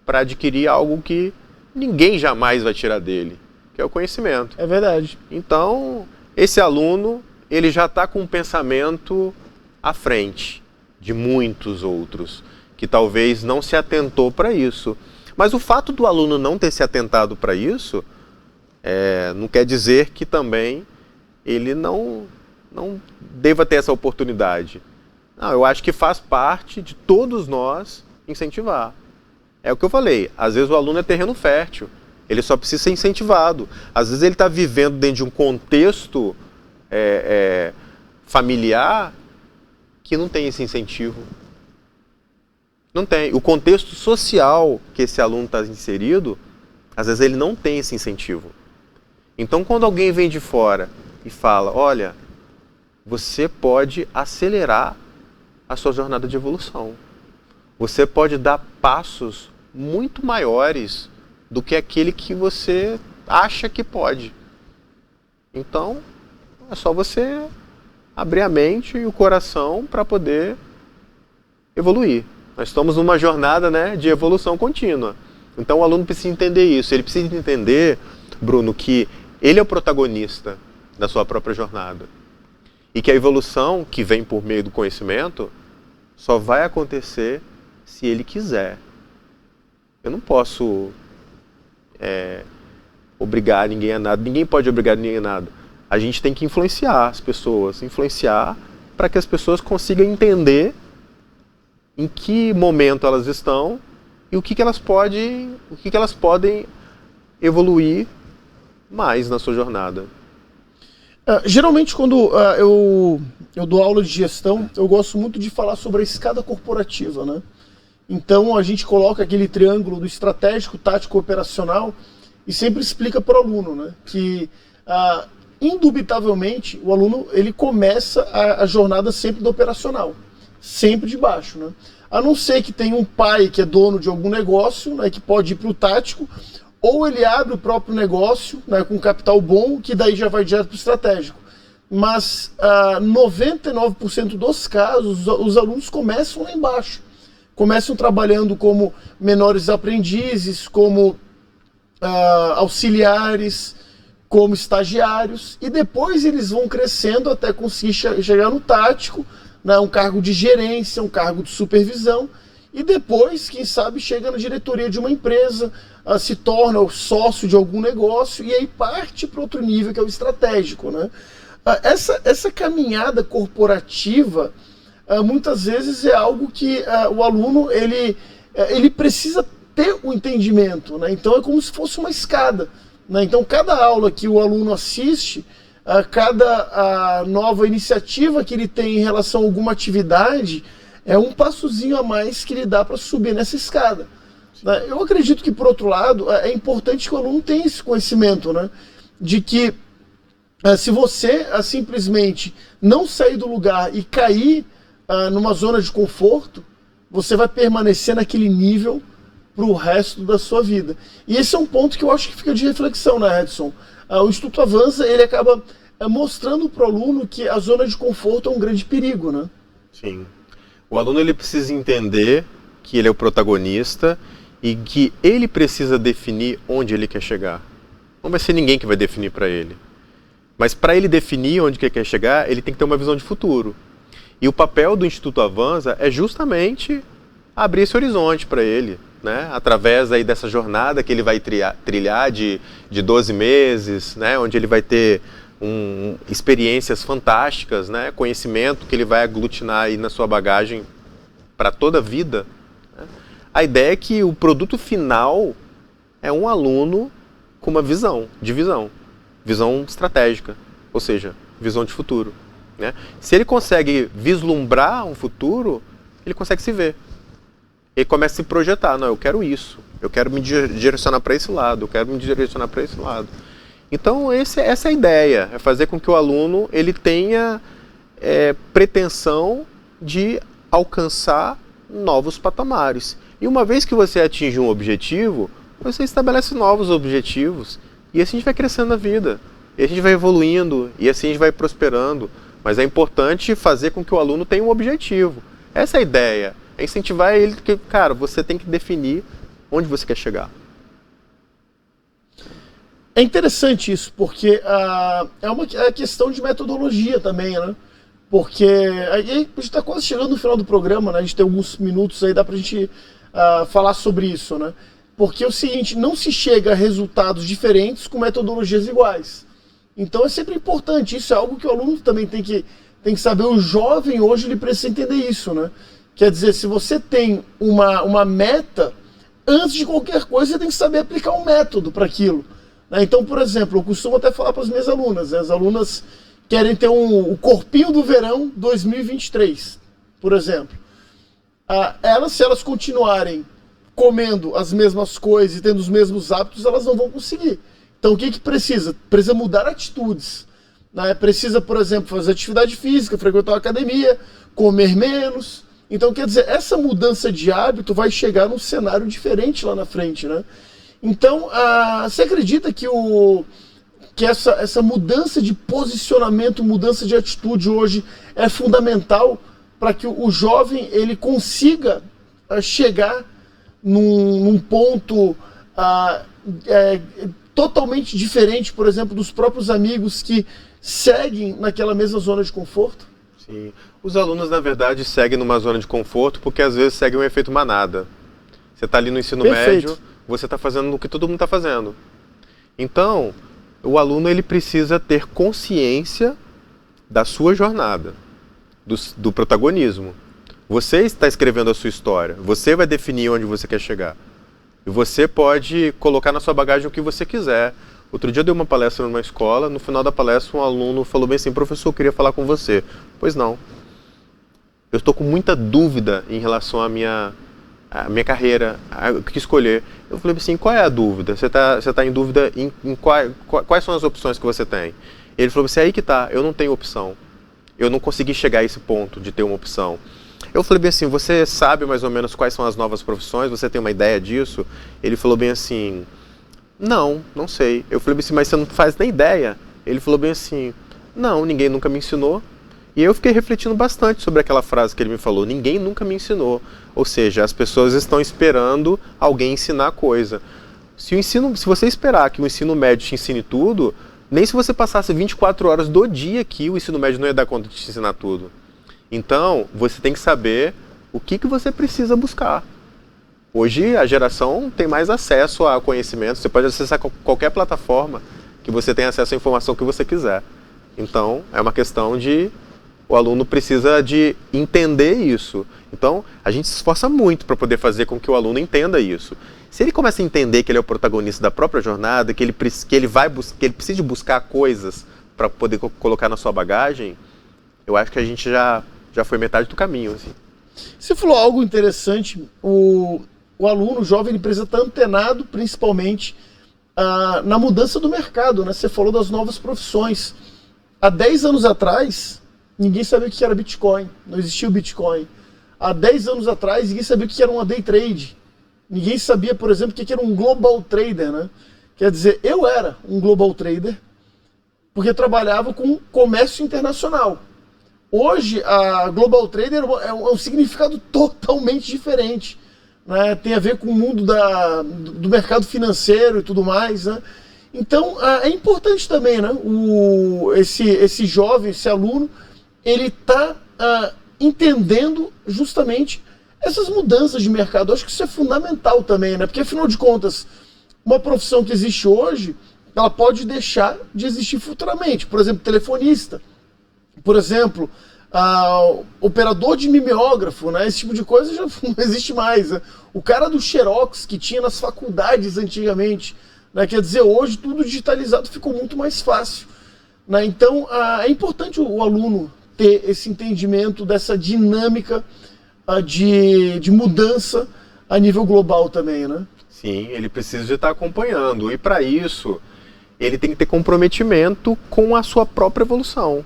para adquirir algo que ninguém jamais vai tirar dele, que é o conhecimento. É verdade. Então, esse aluno, ele já está com um pensamento à frente de muitos outros, que talvez não se atentou para isso. Mas o fato do aluno não ter se atentado para isso, não quer dizer que também ele não deva ter essa oportunidade. Não, eu acho que faz parte de todos nós incentivar. É o que eu falei, às vezes o aluno é terreno fértil, ele só precisa ser incentivado. Às vezes ele está vivendo dentro de um contexto familiar que não tem esse incentivo. Não tem. O contexto social que esse aluno está inserido, às vezes ele não tem esse incentivo. Então quando alguém vem de fora e fala, olha, você pode acelerar a sua jornada de evolução. Você pode dar passos muito maiores do que aquele que você acha que pode. Então, é só você abrir a mente e o coração para poder evoluir. Nós estamos numa jornada, né, de evolução contínua. Então o aluno precisa entender isso. Ele precisa entender, Bruno, que ele é o protagonista da sua própria jornada. E que a evolução que vem por meio do conhecimento só vai acontecer se ele quiser. Eu não posso obrigar ninguém a nada. Ninguém pode obrigar ninguém a nada. A gente tem que influenciar as pessoas. Influenciar para que as pessoas consigam entender em que momento elas estão e o que elas podem evoluir mais na sua jornada. Geralmente quando eu dou aula de gestão, eu gosto muito de falar sobre a escada corporativa, né? Então a gente coloca aquele triângulo do estratégico, tático, operacional e sempre explica para o aluno, né, que indubitavelmente o aluno ele começa a jornada sempre do operacional, sempre de baixo, né? A não ser que tenha um pai que é dono de algum negócio, né, que pode ir para o tático, ou ele abre o próprio negócio, né, com capital bom, que daí já vai direto para o estratégico. Mas 99% dos casos, os alunos começam lá embaixo. Começam trabalhando como menores aprendizes, como auxiliares, como estagiários, e depois eles vão crescendo até conseguir chegar no tático, né, um cargo de gerência, um cargo de supervisão, e depois, quem sabe, chega na diretoria de uma empresa, se torna o sócio de algum negócio, e aí parte para outro nível, que é o estratégico, né? Essa caminhada corporativa, muitas vezes é algo que o aluno ele precisa ter o entendimento, né? Então é como se fosse uma escada, né? Então cada aula que o aluno assiste, cada nova iniciativa que ele tem em relação a alguma atividade é um passozinho a mais que ele dá para subir nessa escada. Né? Eu acredito que, por outro lado, é importante que o aluno tenha esse conhecimento, né? De que se você simplesmente não sair do lugar e cair numa zona de conforto, você vai permanecer naquele nível para o resto da sua vida. E esse é um ponto que eu acho que fica de reflexão, né, Edson? O Instituto Avança, ele acaba mostrando para o aluno que a zona de conforto é um grande perigo, né? Sim. O aluno ele precisa entender que ele é o protagonista e que ele precisa definir onde ele quer chegar. Não vai ser ninguém que vai definir para ele. Mas para ele definir onde ele quer chegar, ele tem que ter uma visão de futuro. E o papel do Instituto Avança é justamente abrir esse horizonte para ele, né? Através aí dessa jornada que ele vai trilhar de 12 meses, né? Onde ele vai ter experiências fantásticas, né? Conhecimento que ele vai aglutinar aí na sua bagagem para toda a vida. Né? A ideia é que o produto final é um aluno com uma visão estratégica, ou seja, visão de futuro. Né? Se ele consegue vislumbrar um futuro, ele consegue se ver. Ele começa a se projetar. Não, eu quero isso. Eu quero me direcionar para esse lado. Eu quero me direcionar para esse lado. Então, essa é a ideia. É fazer com que o aluno ele tenha pretensão de alcançar novos patamares. E uma vez que você atinge um objetivo, você estabelece novos objetivos. E assim a gente vai crescendo na vida. E a gente vai evoluindo. E assim a gente vai prosperando. Mas é importante fazer com que o aluno tenha um objetivo. Essa é a ideia. É incentivar ele que, cara, você tem que definir onde você quer chegar. É interessante isso, porque é uma questão de metodologia também, né? Porque a gente está quase chegando no final do programa, né? A gente tem alguns minutos aí, dá pra gente falar sobre isso, né? Porque é o seguinte, não se chega a resultados diferentes com metodologias iguais. Então é sempre importante, isso é algo que o aluno também tem que saber. O jovem hoje ele precisa entender isso, né? Quer dizer, se você tem uma meta, antes de qualquer coisa você tem que saber aplicar um método para aquilo. Né? Então, por exemplo, eu costumo até falar para as minhas alunas, né? As alunas querem ter o corpinho do verão 2023, por exemplo. Se elas continuarem comendo as mesmas coisas e tendo os mesmos hábitos, elas não vão conseguir. Então o que precisa? Precisa mudar atitudes. Né? Precisa, por exemplo, fazer atividade física, frequentar uma academia, comer menos. Então, quer dizer, essa mudança de hábito vai chegar num cenário diferente lá na frente, né? Então, você acredita que essa mudança de posicionamento, mudança de atitude hoje é fundamental para que o jovem ele consiga chegar num ponto totalmente diferente, por exemplo, dos próprios amigos que seguem naquela mesma zona de conforto? Sim. Os alunos, na verdade, seguem numa zona de conforto porque às vezes seguem um efeito manada. Você está ali no ensino médio, você está fazendo o que todo mundo está fazendo. Então, o aluno ele precisa ter consciência da sua jornada, do protagonismo. Você está escrevendo a sua história, você vai definir onde você quer chegar. E você pode colocar na sua bagagem o que você quiser. Outro dia eu dei uma palestra numa escola, no final da palestra um aluno falou bem assim: professor, eu queria falar com você. Pois não. Eu estou com muita dúvida em relação à minha carreira, o que escolher. Eu falei assim: qual é a dúvida? Você tá em dúvida em quais são as opções que você tem? Ele falou assim: aí que tá, eu não tenho opção. Eu não consegui chegar a esse ponto de ter uma opção. Eu falei bem assim: você sabe mais ou menos quais são as novas profissões? Você tem uma ideia disso? Ele falou bem assim: não sei. Eu falei assim: mas você não faz nem ideia? Ele falou bem assim: não, ninguém nunca me ensinou. E eu fiquei refletindo bastante sobre aquela frase que ele me falou: ninguém nunca me ensinou. Ou seja, as pessoas estão esperando alguém ensinar coisa. Se você esperar que o ensino médio te ensine tudo, nem se você passasse 24 horas do dia aqui, o ensino médio não ia dar conta de te ensinar tudo. Então, você tem que saber o que você precisa buscar. Hoje, a geração tem mais acesso a conhecimento. Você pode acessar qualquer plataforma que você tenha acesso à informação que você quiser. Então, é uma questão de... O aluno precisa de entender isso. Então, a gente se esforça muito para poder fazer com que o aluno entenda isso. Se ele começa a entender que ele é o protagonista da própria jornada, que ele precisa buscar coisas para poder colocar na sua bagagem, eu acho que a gente já foi metade do caminho. Assim. Você falou algo interessante, o aluno, o jovem, ele precisa estar antenado principalmente na mudança do mercado, né? Você falou das novas profissões. Há 10 anos atrás, ninguém sabia o que era Bitcoin, não existia o Bitcoin. Há 10 anos atrás, ninguém sabia o que era uma day trade. Ninguém sabia, por exemplo, o que era um global trader, né? Quer dizer, eu era um global trader porque trabalhava com comércio internacional. Hoje, a global trader é um significado totalmente diferente. Né? Tem a ver com o mundo do mercado financeiro e tudo mais, né? Então, é importante também, né? Esse jovem, esse aluno, ele está entendendo justamente essas mudanças de mercado. Eu acho que isso é fundamental também, né? Porque, afinal de contas, uma profissão que existe hoje, ela pode deixar de existir futuramente. Por exemplo, telefonista. Por exemplo, operador de mimeógrafo, né? Esse tipo de coisa já não existe mais. Né? O cara do Xerox que tinha nas faculdades antigamente, né? Quer dizer, hoje tudo digitalizado ficou muito mais fácil. Né? Então, é importante o aluno ter esse entendimento dessa dinâmica de mudança a nível global também, né? Sim, ele precisa de estar acompanhando. E para isso, ele tem que ter comprometimento com a sua própria evolução.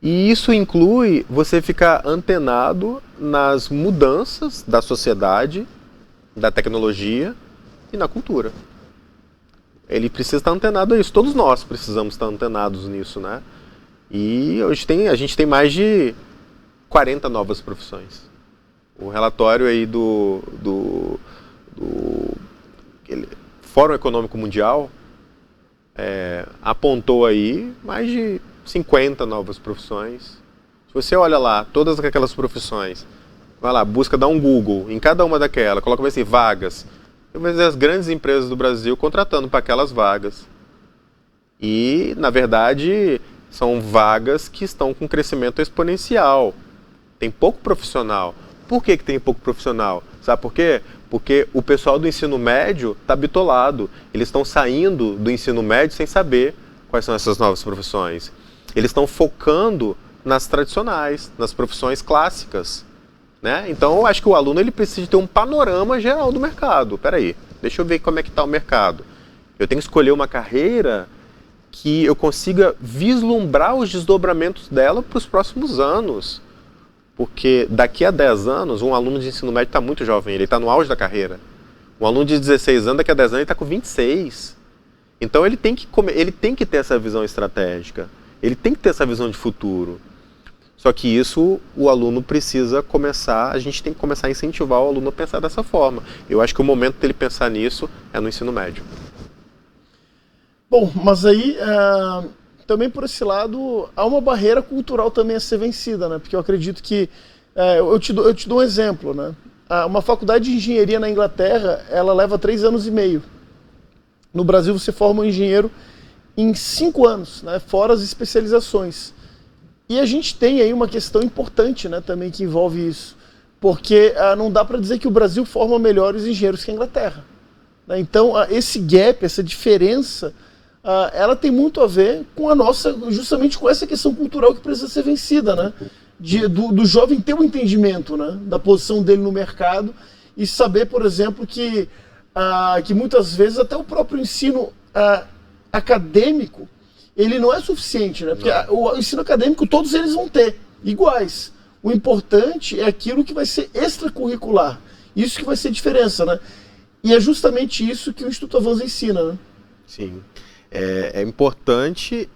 E isso inclui você ficar antenado nas mudanças da sociedade, da tecnologia e na cultura. Ele precisa estar antenado a isso. Todos nós precisamos estar antenados nisso, né? E hoje a gente tem mais de 40 novas profissões. O relatório aí do Fórum Econômico Mundial apontou aí mais de 50 novas profissões. Se você olha lá, todas aquelas profissões, vai lá, dá um Google em cada uma daquelas, coloca assim, vagas. Você vai ver as grandes empresas do Brasil contratando para aquelas vagas. E, na verdade, são vagas que estão com crescimento exponencial. Tem pouco profissional. Por que tem pouco profissional? Sabe por quê? Porque o pessoal do ensino médio está bitolado. Eles estão saindo do ensino médio sem saber quais são essas novas profissões. Eles estão focando nas tradicionais, nas profissões clássicas. Né? Então, eu acho que o aluno ele precisa ter um panorama geral do mercado. Peraí, deixa eu ver como é que está o mercado. Eu tenho que escolher uma carreira que eu consiga vislumbrar os desdobramentos dela para os próximos anos. Porque daqui a 10 anos, um aluno de ensino médio está muito jovem, ele está no auge da carreira. Um aluno de 16 anos, daqui a 10 anos, ele está com 26. Então ele tem que ter essa visão estratégica, ele tem que ter essa visão de futuro. Só que isso o aluno precisa começar, a gente tem que começar a incentivar o aluno a pensar dessa forma. Eu acho que o momento dele pensar nisso é no ensino médio. Bom, mas aí também por esse lado há uma barreira cultural também a ser vencida, né? Porque eu acredito que, eu te dou um exemplo, né? Uma faculdade de engenharia na Inglaterra, ela leva 3 anos e meio. No Brasil você forma um engenheiro em 5 anos, né? Fora as especializações. E a gente tem aí uma questão importante, né, também que envolve isso, porque não dá para dizer que o Brasil forma melhores engenheiros que a Inglaterra. Né? Então, esse gap, essa diferença, ela tem muito a ver com justamente com essa questão cultural que precisa ser vencida, né? Do jovem ter um entendimento, né, da posição dele no mercado e saber, por exemplo, que muitas vezes até o próprio ensino acadêmico ele não é suficiente, né? Porque o ensino acadêmico todos eles vão ter, iguais. O importante é aquilo que vai ser extracurricular. Isso que vai ser diferença, né? E é justamente isso que o Instituto Avanza ensina, né? Sim. É importante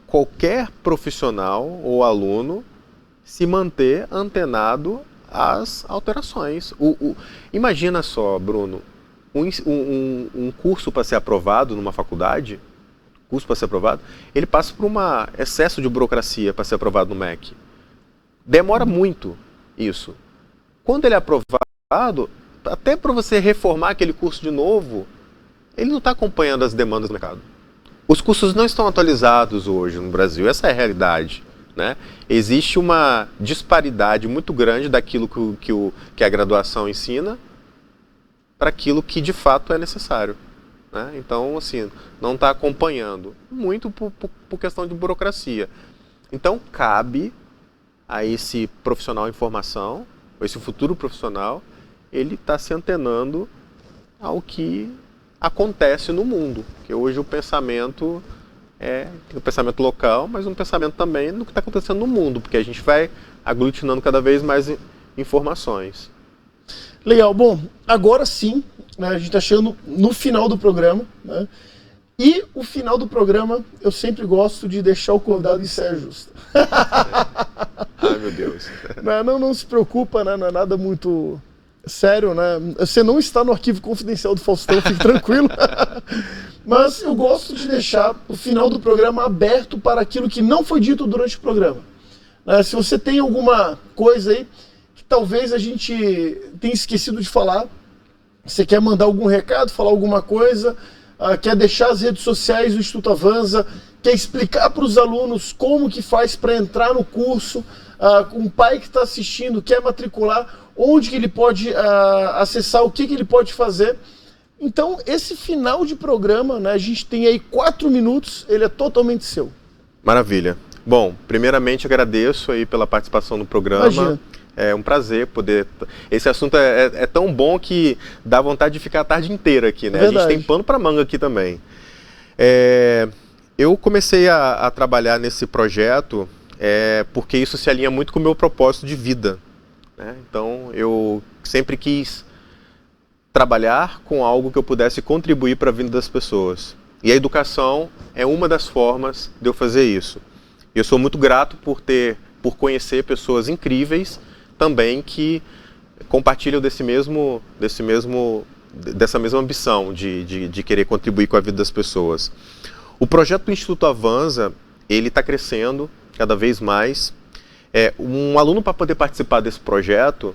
qualquer profissional ou aluno se manter antenado às alterações. Imagina só, Bruno, um curso para ser aprovado numa faculdade, ele passa por um excesso de burocracia para ser aprovado no MEC. Demora muito isso. Quando ele é aprovado, até para você reformar aquele curso de novo, ele não está acompanhando as demandas do mercado. Os cursos não estão atualizados hoje no Brasil, essa é a realidade. Né? Existe uma disparidade muito grande daquilo que a graduação ensina para aquilo que de fato é necessário. né? Então, assim, não está acompanhando, muito por questão de burocracia. Então, cabe a esse profissional em formação, esse futuro profissional, ele está se antenando ao que acontece no mundo, que hoje o pensamento tem um pensamento local, mas um pensamento também no que está acontecendo no mundo, porque a gente vai aglutinando cada vez mais informações. Legal, bom, agora sim, né, a gente está chegando no final do programa, né, e o final do programa eu sempre gosto de deixar o convidado em saia justa. Ai, meu Deus. Não se preocupa, né, não é nada muito sério, né? Você não está no arquivo confidencial do Faustão, fique tranquilo. Mas eu gosto de deixar o final do programa aberto para aquilo que não foi dito durante o programa. Se você tem alguma coisa aí que talvez a gente tenha esquecido de falar, você quer mandar algum recado, falar alguma coisa, quer deixar as redes sociais do Instituto Avanza, quer explicar para os alunos como que faz para entrar no curso, um pai que está assistindo, quer matricular, onde que ele pode acessar, o que ele pode fazer. Então, esse final de programa, né, a gente tem aí 4 minutos, ele é totalmente seu. Maravilha. Bom, primeiramente agradeço aí pela participação no programa. Imagina. É um prazer poder... Esse assunto é tão bom que dá vontade de ficar a tarde inteira aqui, né? Verdade. A gente tem pano para manga aqui também. Eu comecei a trabalhar nesse projeto porque isso se alinha muito com o meu propósito de vida, né? Então, eu sempre quis trabalhar com algo que eu pudesse contribuir para a vida das pessoas. E a educação é uma das formas de eu fazer isso. Eu sou muito grato por conhecer pessoas incríveis também que compartilham dessa mesma ambição de querer contribuir com a vida das pessoas. O projeto do Instituto Avanza, ele está crescendo cada vez mais. Um aluno, para poder participar desse projeto,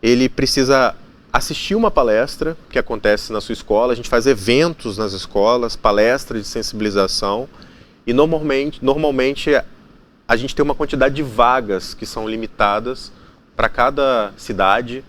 ele precisa assistir uma palestra que acontece na sua escola. A gente faz eventos nas escolas, palestras de sensibilização, e normalmente a gente tem uma quantidade de vagas que são limitadas para cada cidade.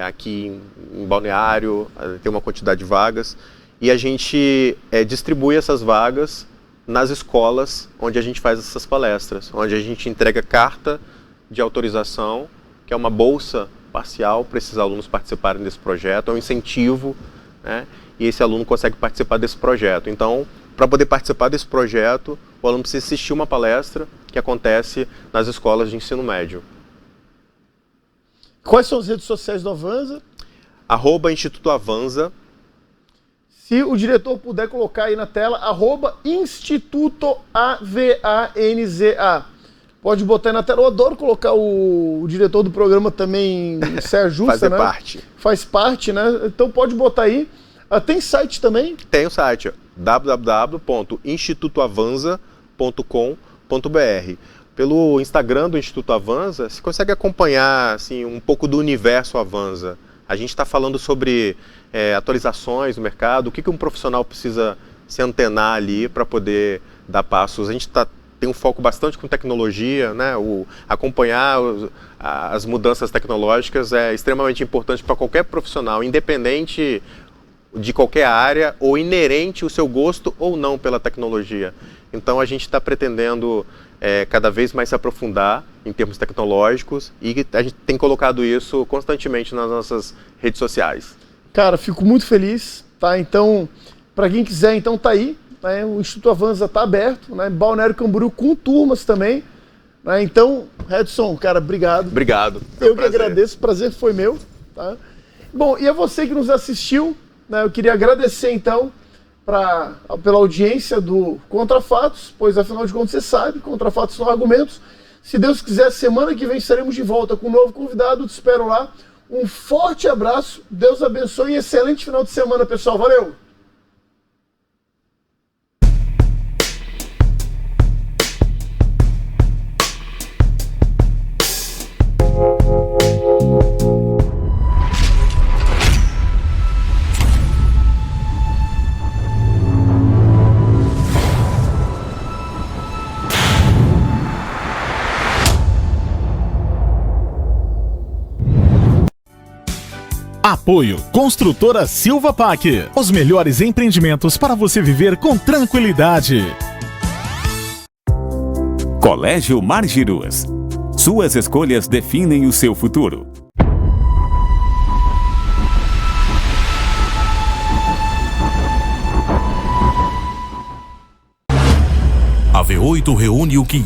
Aqui em Balneário tem uma quantidade de vagas, e a gente distribui essas vagas nas escolas onde a gente faz essas palestras, onde a gente entrega carta de autorização, que é uma bolsa parcial para esses alunos participarem desse projeto, é um incentivo, né? E esse aluno consegue participar desse projeto. Então, para poder participar desse projeto, o aluno precisa assistir uma palestra que acontece nas escolas de ensino médio. Quais são as redes sociais do Avanza? @Instituto Avanza. Se o diretor puder colocar aí na tela, @Instituto Avanza. Pode botar aí na tela. Eu adoro colocar o diretor do programa também em saia justa, Fazer né? parte. Faz parte, né? Então pode botar aí. Tem site também? Tem o site, www.institutoavanza.com.br. Pelo Instagram do Instituto Avanza, você consegue acompanhar assim, um pouco do universo Avanza. A gente está falando sobre atualizações no mercado, o que um profissional precisa se antenar ali para poder dar passos. A gente tem um foco bastante com tecnologia, né? Acompanhar as mudanças tecnológicas é extremamente importante para qualquer profissional, independente de qualquer área ou inerente o seu gosto ou não pela tecnologia. Então a gente está pretendendo cada vez mais se aprofundar em termos tecnológicos, e a gente tem colocado isso constantemente nas nossas redes sociais. Cara, fico muito feliz, tá? Então, para quem quiser, então tá aí, né? O Instituto Avanza tá aberto, né? Balneário Camboriú com turmas também, né? Então, Redson, cara, obrigado. Obrigado. Eu que agradeço, o prazer foi meu, tá? Bom, e a você que nos assistiu, né? Eu queria agradecer então pela audiência do Contra Fatos, pois afinal de contas você sabe, Contra Fatos são argumentos. Se Deus quiser, semana que vem estaremos de volta com um novo convidado, te espero lá. Um forte abraço, Deus abençoe e excelente final de semana, pessoal. Valeu! Apoio Construtora Silva Pac. Os melhores empreendimentos para você viver com tranquilidade. Colégio Margirus. Suas escolhas definem o seu futuro. A V8 reúne o que